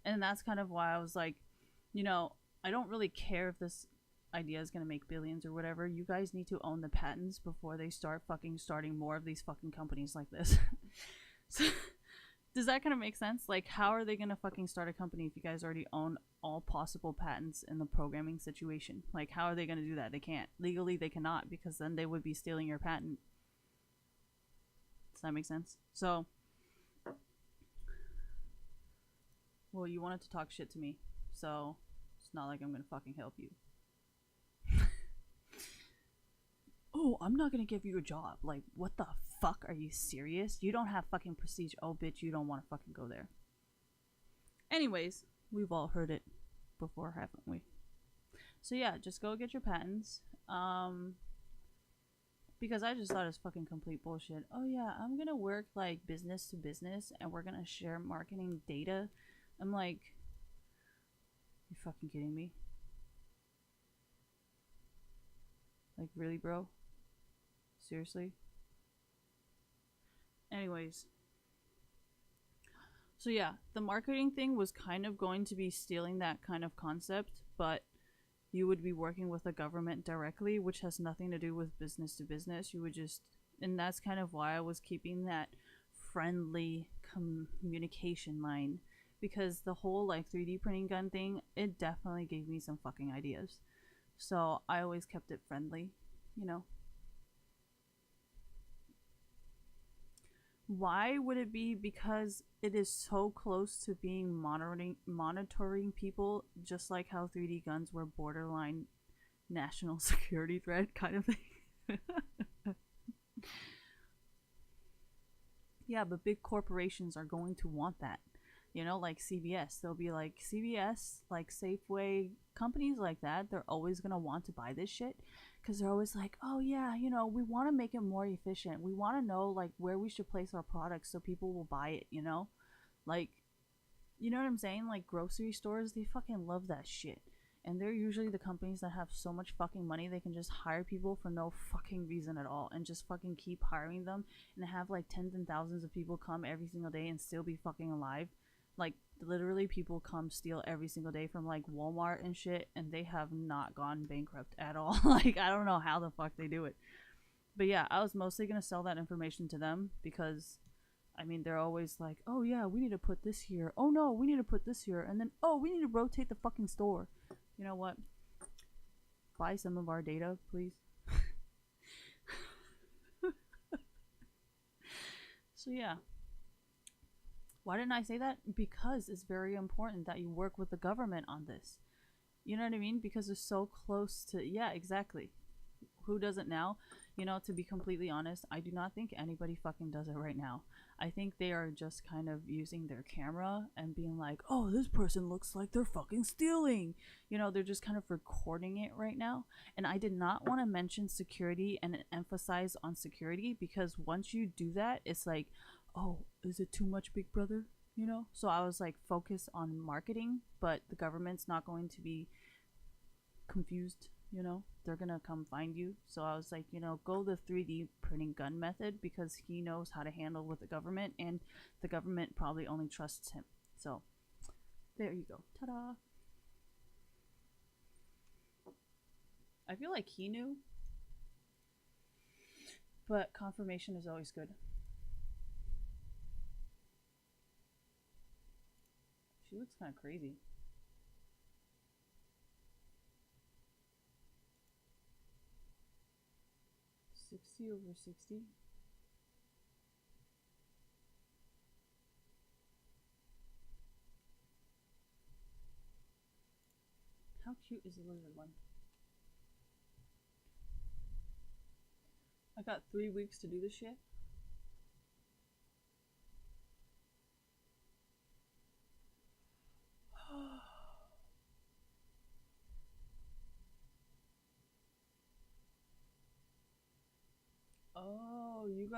And that's kind of why I was like, you know, I don't really care if this idea is gonna make billions or whatever. You guys need to own the patents before they start fucking starting more of these fucking companies like this. So, does that kind of make sense? Like, how are they gonna fucking start a company if you guys already own all possible patents in the programming situation? Like, how are they gonna do that? They can't. Legally, they cannot, because then they would be stealing your patent. Does that make sense? So, well, you wanted to talk shit to me, so it's not like I'm gonna fucking help you. Oh, I'm not gonna give you a job. Like, what the fuck? Are you serious? You don't have fucking prestige. Oh, bitch, you don't want to fucking go there. Anyways, we've all heard it before, haven't we? So yeah, just go get your patents. Because I just thought it's fucking complete bullshit. Oh yeah, I'm gonna work like business to business and we're gonna share marketing data. I'm like, you fucking kidding me? Like, really, bro? Seriously? Anyways. So yeah, the marketing thing was kind of going to be stealing that kind of concept, but you would be working with the government directly, which has nothing to do with business to business. You would just, and that's kind of why I was keeping that friendly communication line, because the whole like 3D printing gun thing, it definitely gave me some fucking ideas. So I always kept it friendly, you know. Why would it be? Because it is so close to being monitoring people, just like how 3D guns were borderline national security threat kind of thing. Yeah, but big corporations are going to want that. You know, like CVS, they'll be like, CVS, like Safeway, companies like that, they're always going to want to buy this shit because they're always like, oh yeah, you know, we want to make it more efficient. We want to know like where we should place our products so people will buy it, you know? Like, you know what I'm saying? Like grocery stores, they fucking love that shit. And they're usually the companies that have so much fucking money they can just hire people for no fucking reason at all and just fucking keep hiring them and have like tens and thousands of people come every single day and still be fucking alive. Like literally people come steal every single day from like Walmart and shit and they have not gone bankrupt at all. Like I don't know how the fuck they do it. But yeah, I was mostly going to sell that information to them because I mean, they're always like, oh yeah, we need to put this here. Oh no, we need to put this here. And then, oh, we need to rotate the fucking store. You know what? Buy some of our data, please. So yeah. Why didn't I say that? Because it's very important that you work with the government on this. You know what I mean? Because it's so close to, yeah, exactly. Who does it now? You know, to be completely honest, I do not think anybody fucking does it right now. I think they are just kind of using their camera and being like, oh, this person looks like they're fucking stealing. You know, they're just kind of recording it right now. And I did not want to mention security and emphasize on security because once you do that, it's like, oh, is it too much, Big Brother? You know? So I was like, focus on marketing, but the government's not going to be confused, you know? They're gonna come find you. So I was like, you know, go the 3D printing gun method because he knows how to handle with the government and the government probably only trusts him. So there you go. Ta-da! I feel like he knew, but confirmation is always good. She looks kind of crazy. 60 over 60. How cute is the lizard one? I got 3 weeks to do this shit.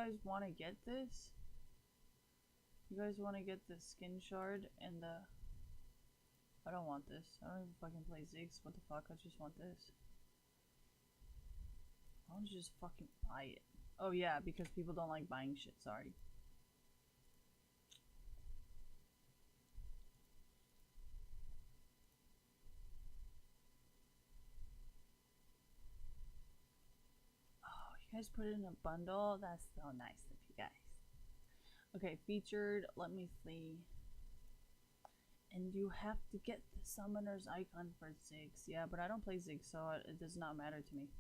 guys want to get this? You guys want to get the skin shard and the... I don't want this. I don't even fucking play Ziggs. What the fuck? I just want this. Why don't you just fucking buy it? Oh yeah, because people don't like buying shit. Sorry. Oh, you guys put it in a bundle? That's so nice of you guys. Okay, featured. Let me see. And you have to get the summoner's icon for Ziggs. Yeah, but I don't play Ziggs, so it does not matter to me.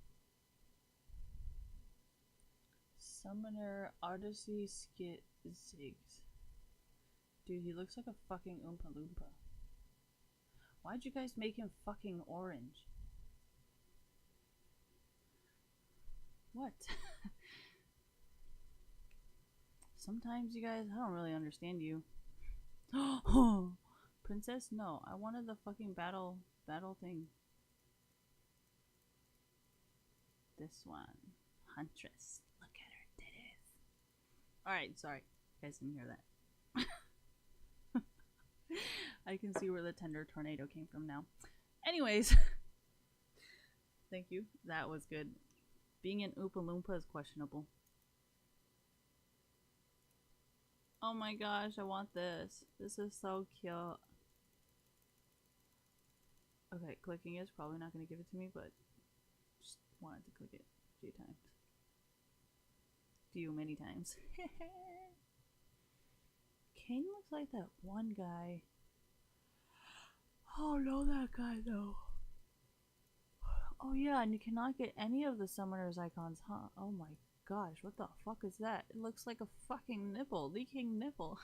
Summoner Odyssey Skit Ziggs. Dude, he looks like a fucking Oompa Loompa. Why'd you guys make him fucking orange? What? Sometimes you guys, I don't really understand you. Princess? No, I wanted the fucking battle thing. This one. Huntress. Look at her titties. Alright, sorry. You guys didn't hear that. I can see where the tender tornado came from now. Anyways. Thank you. That was good. Being an Oompa Loompa is questionable. Oh my gosh, I want this. This is so cute. Okay, clicking is probably not going to give it to me, but just wanted to click it a few times. Few many times. Kane looks like that one guy. Oh no, that guy though. Oh yeah, and you cannot get any of the summoners icons, huh? Oh my gosh, what the fuck is that? It looks like a fucking nipple, leaking nipple.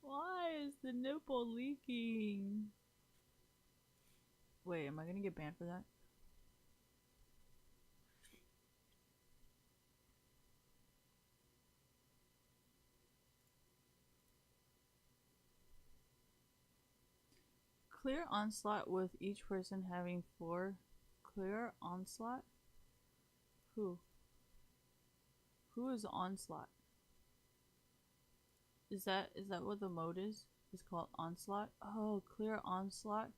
Why is the nipple leaking? Wait, am I gonna get banned for that? Clear onslaught with each person having 4. Clear onslaught? Who? Who is onslaught? Is that what the mode is? It's called onslaught? Oh, clear onslaught?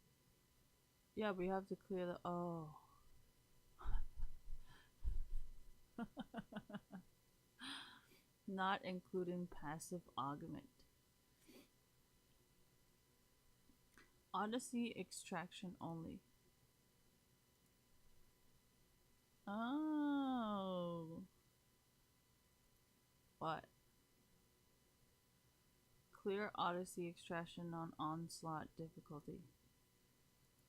Yeah, we have to clear the... Oh. Not including passive augment. Odyssey extraction only. Oh. What? Clear Odyssey extraction on onslaught difficulty.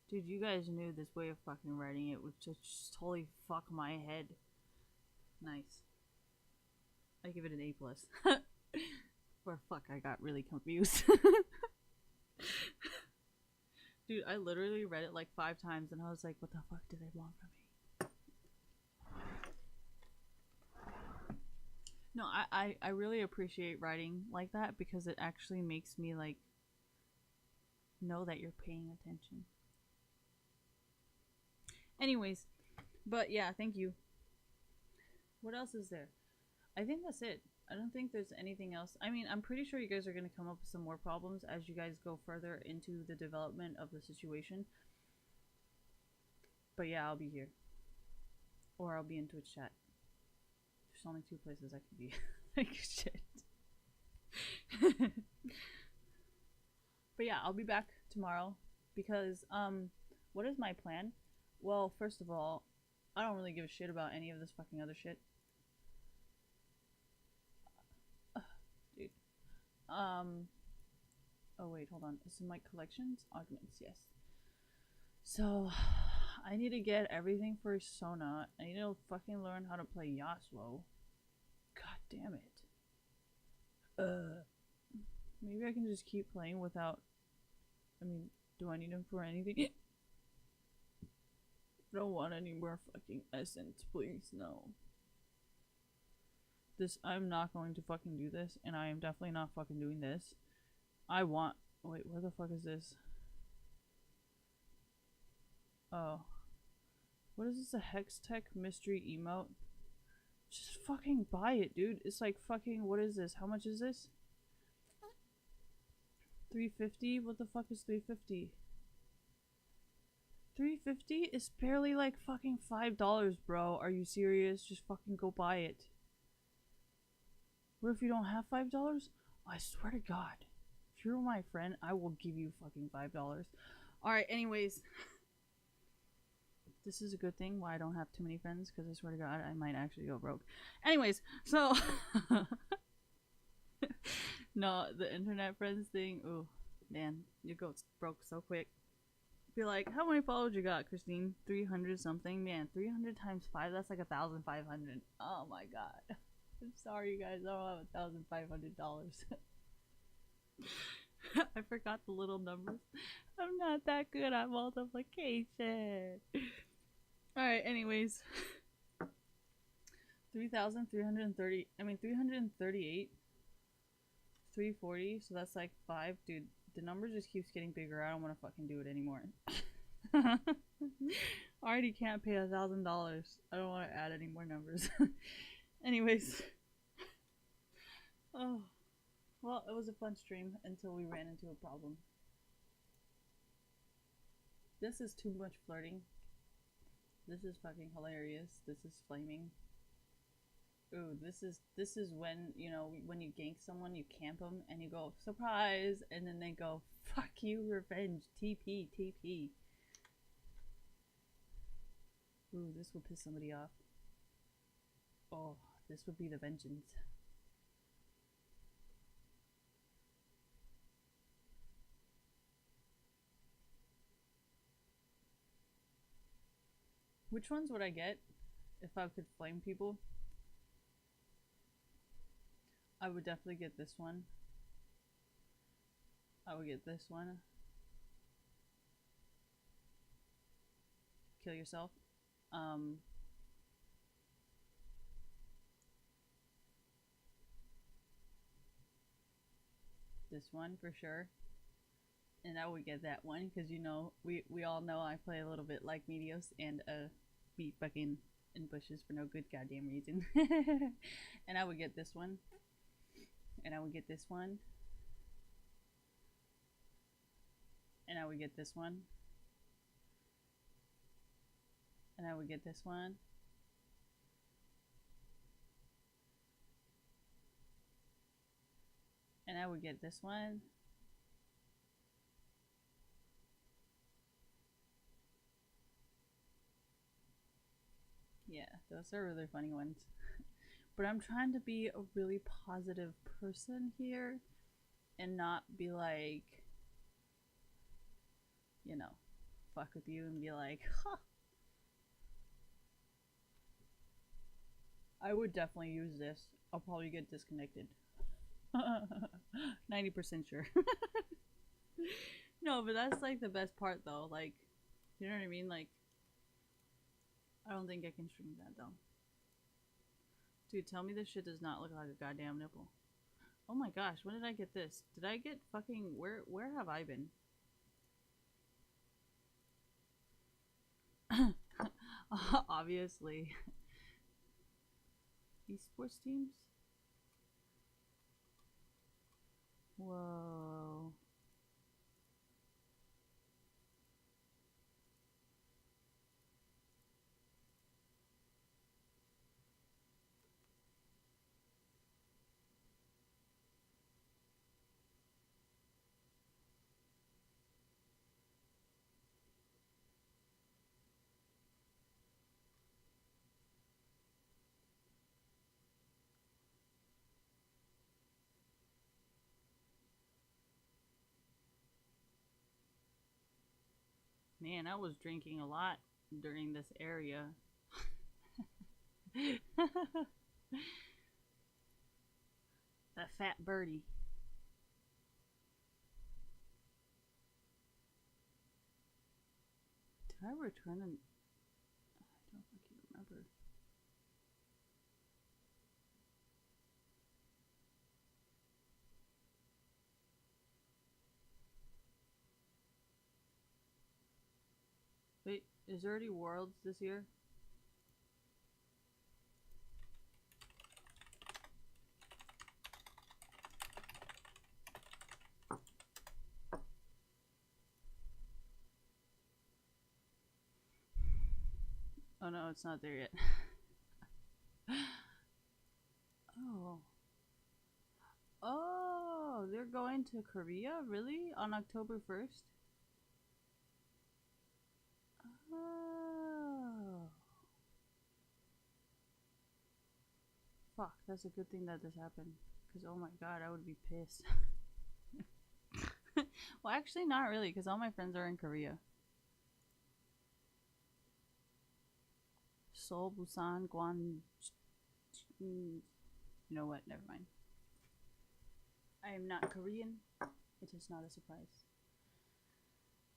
Dude, you guys knew this way of fucking writing it would just totally fuck my head. Nice. I give it an A+. Or fuck, I got really confused. Dude, I literally read it like 5 times and I was like, what the fuck do they want from me? No, I really appreciate writing like that because it actually makes me like know that you're paying attention. Anyways, but yeah, thank you. What else is there? I think that's it. I don't think there's anything else. I mean, I'm pretty sure you guys are going to come up with some more problems as you guys go further into the development of the situation. But yeah, I'll be here. Or I'll be in Twitch chat. There's only 2 places I can be. Like, shit. But yeah, I'll be back tomorrow. Because, what is my plan? Well, first of all, I don't really give a shit about any of this fucking other shit. Dude. Oh wait, hold on. Is it my collections? Augments, yes. So, I need to get everything for Sona. I need to fucking learn how to play Yasuo. God damn it. Maybe I can just keep playing without... I mean, do I need him for anything? I don't want any more fucking essence, please, no. I'm not going to fucking do this, and I am definitely not fucking doing this. I want... Wait, where the fuck is this? Oh. What is this, a Hextech mystery emote? Just fucking buy it, dude. It's like fucking, what is this? How much is this? 350? What the fuck is 350? 350 is barely like fucking $5, bro. Are you serious? Just fucking go buy it. What if you don't have $5? I swear to God. If you're my friend, I will give you fucking $5. Alright, anyways. This is a good thing why I don't have too many friends, because I swear to God, I might actually go broke. Anyways, so... no, the internet friends thing, ooh, man, you go broke so quick. Be like, how many followers you got, Christine? 300 something? Man, 300 times 5, that's like 1,500. Oh my God. I'm sorry, you guys, I don't have $1,500. I forgot the little numbers. I'm not that good at multiplication. Alright, anyways. 3,330, I mean 338. 340, so that's like 5. Dude, the number just keeps getting bigger. I don't want to fucking do it anymore. I already can't pay $1,000. I don't want to add any more numbers. Anyways. Oh. Well, it was a fun stream until we ran into a problem. This is too much flirting. This is fucking hilarious. This is flaming. Ooh, this is when, you know, when you gank someone, you camp them, and you go, surprise, and then they go, fuck you, revenge, TP, TP. Ooh, this will piss somebody off. Oh, this would be the vengeance. Which ones would I get if I could flame people? I would definitely get this one. I would get this one. Kill yourself. This one for sure. And I would get that one because, you know, we all know I play a little bit like Meteos and be fucking in bushes for no good goddamn reason. And I would get this one. And I would get this one. And I would get this one. And I would get this one. And I would get this one. Yeah, those are really funny ones. But I'm trying to be a really positive person here and not be like, you know, fuck with you and be like, huh. I would definitely use this. I'll probably get disconnected. 90% sure. No, but that's like the best part though. Like, you know what I mean? Like, I don't think I can stream that though. Dude, tell me this shit does not look like a goddamn nipple. Oh my gosh, when did I get this? Did I get fucking... Where have I been? Obviously. Esports teams? Whoa. Man, I was drinking a lot during this area. That fat birdie. Did I return an... I don't fucking remember. Wait, is there already Worlds this year? Oh no, it's not there yet. Oh. Oh, they're going to Korea? Really? On October 1st? Oh. Fuck, that's a good thing that this happened. Because, oh my god, I would be pissed. Well, actually, not really, because all my friends are in Korea. Seoul, Busan, Guan. You know what? Never mind. I am not Korean. It is not a surprise.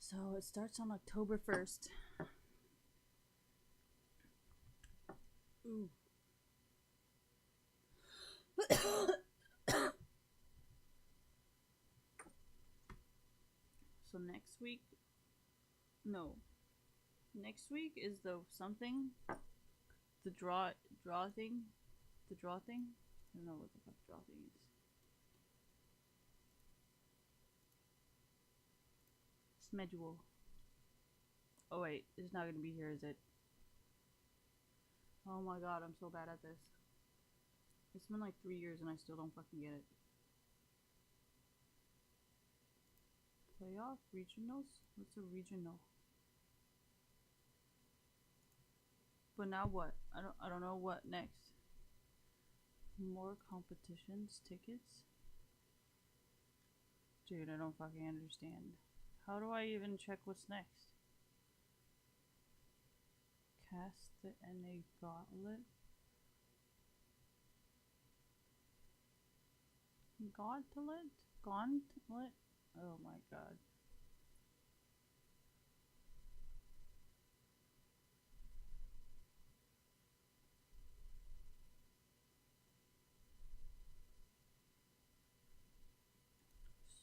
So it starts on October 1st. Ooh. So next week. No. Next week is the something. The draw thing. The draw thing? I don't know what the fuck draw thing is. Schedule. Oh wait, it's not gonna be here, is it? Oh my god, I'm so bad at this. It's been like 3 years and I still don't fucking get it. Playoff? Regionals? What's a regional? But now what? I don't know what next. More competitions, tickets? Dude, I don't fucking understand. How do I even check what's next? Cast the NA Gauntlet? Gauntlet? Gauntlet? Oh my god.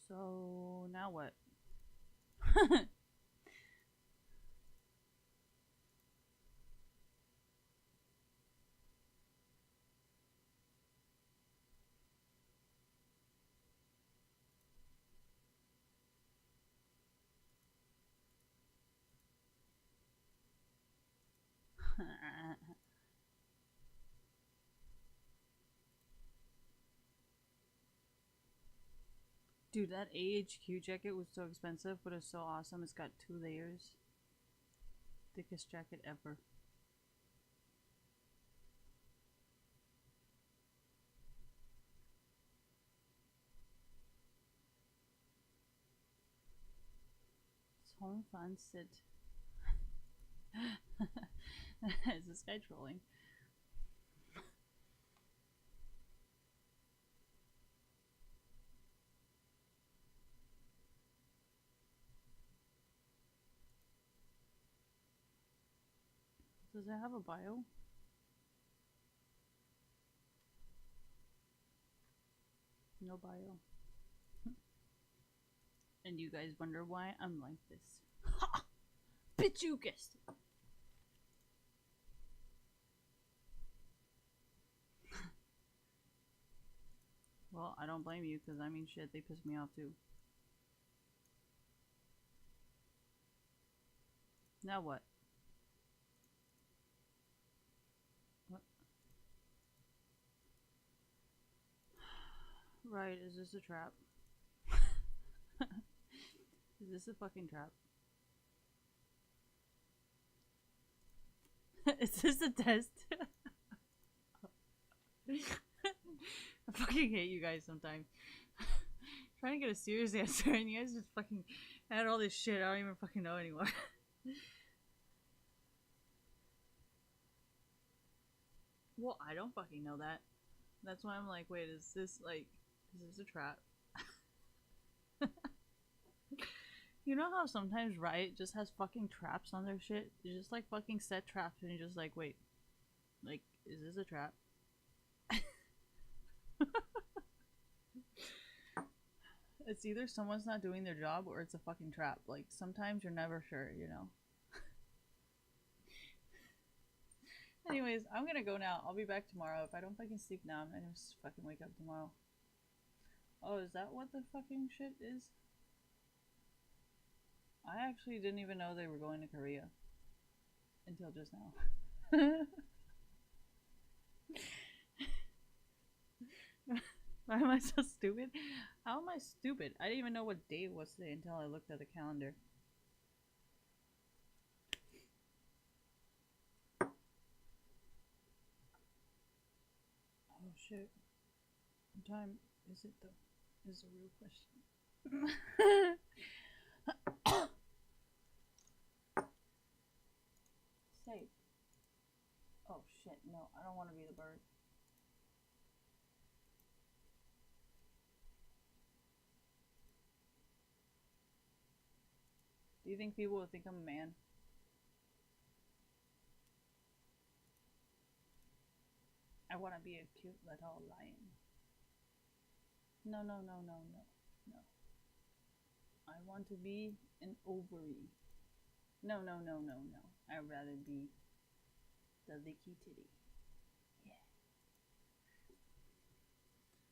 So now what? Dude, that AHQ jacket was so expensive, but it's so awesome. It's got 2 layers. Thickest jacket ever. It's home fun sit. Is this guy trolling? Does it have a bio? No bio. And you guys wonder why I'm like this. Ha! Bitch, you guessed it. Well, I don't blame you, because I mean shit, they piss me off too. Now what? What? Right, is this a trap? Is this a fucking trap? Is this a test? I fucking hate you guys sometimes. Trying to get a serious answer and you guys just fucking add all this shit I don't even fucking know anymore. Well, I don't fucking know that. That's why I'm like, wait, is this a trap? You know how sometimes Riot just has fucking traps on their shit? They just like fucking set traps and you're just like, wait, like, is this a trap? It's either someone's not doing their job or it's a fucking trap. Like, sometimes you're never sure, you know? Anyways, I'm gonna go now. I'll be back tomorrow. If I don't fucking sleep now, I'm gonna just fucking wake up tomorrow. Oh, is that what the fucking shit is? I actually didn't even know they were going to Korea. Until just now. Why am I so stupid? How am I stupid? I didn't even know what day it was today until I looked at the calendar. Oh shit. What time is it though? Is a real question. Save. Oh shit, no, I don't want to be the bird. Do you think people would think I'm a man? I want to be a cute little lion. No, no, no, no, no, no. I want to be an ovary. No, no, no, no, no. I'd rather be the licky titty. Yeah.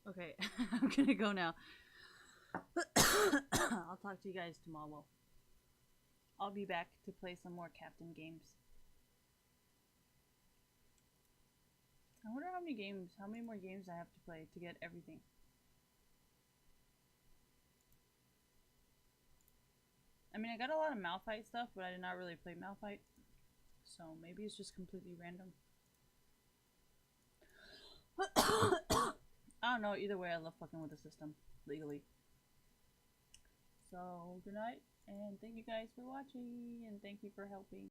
Okay, I'm gonna go now. I'll talk to you guys tomorrow. I'll be back to play some more Captain games. I wonder how many more games I have to play to get everything. I mean, I got a lot of Malphite stuff, but I did not really play Malphite. So maybe it's just completely random. I don't know, either way, I love fucking with the system, legally. So, good night, and thank you guys for watching, and thank you for helping.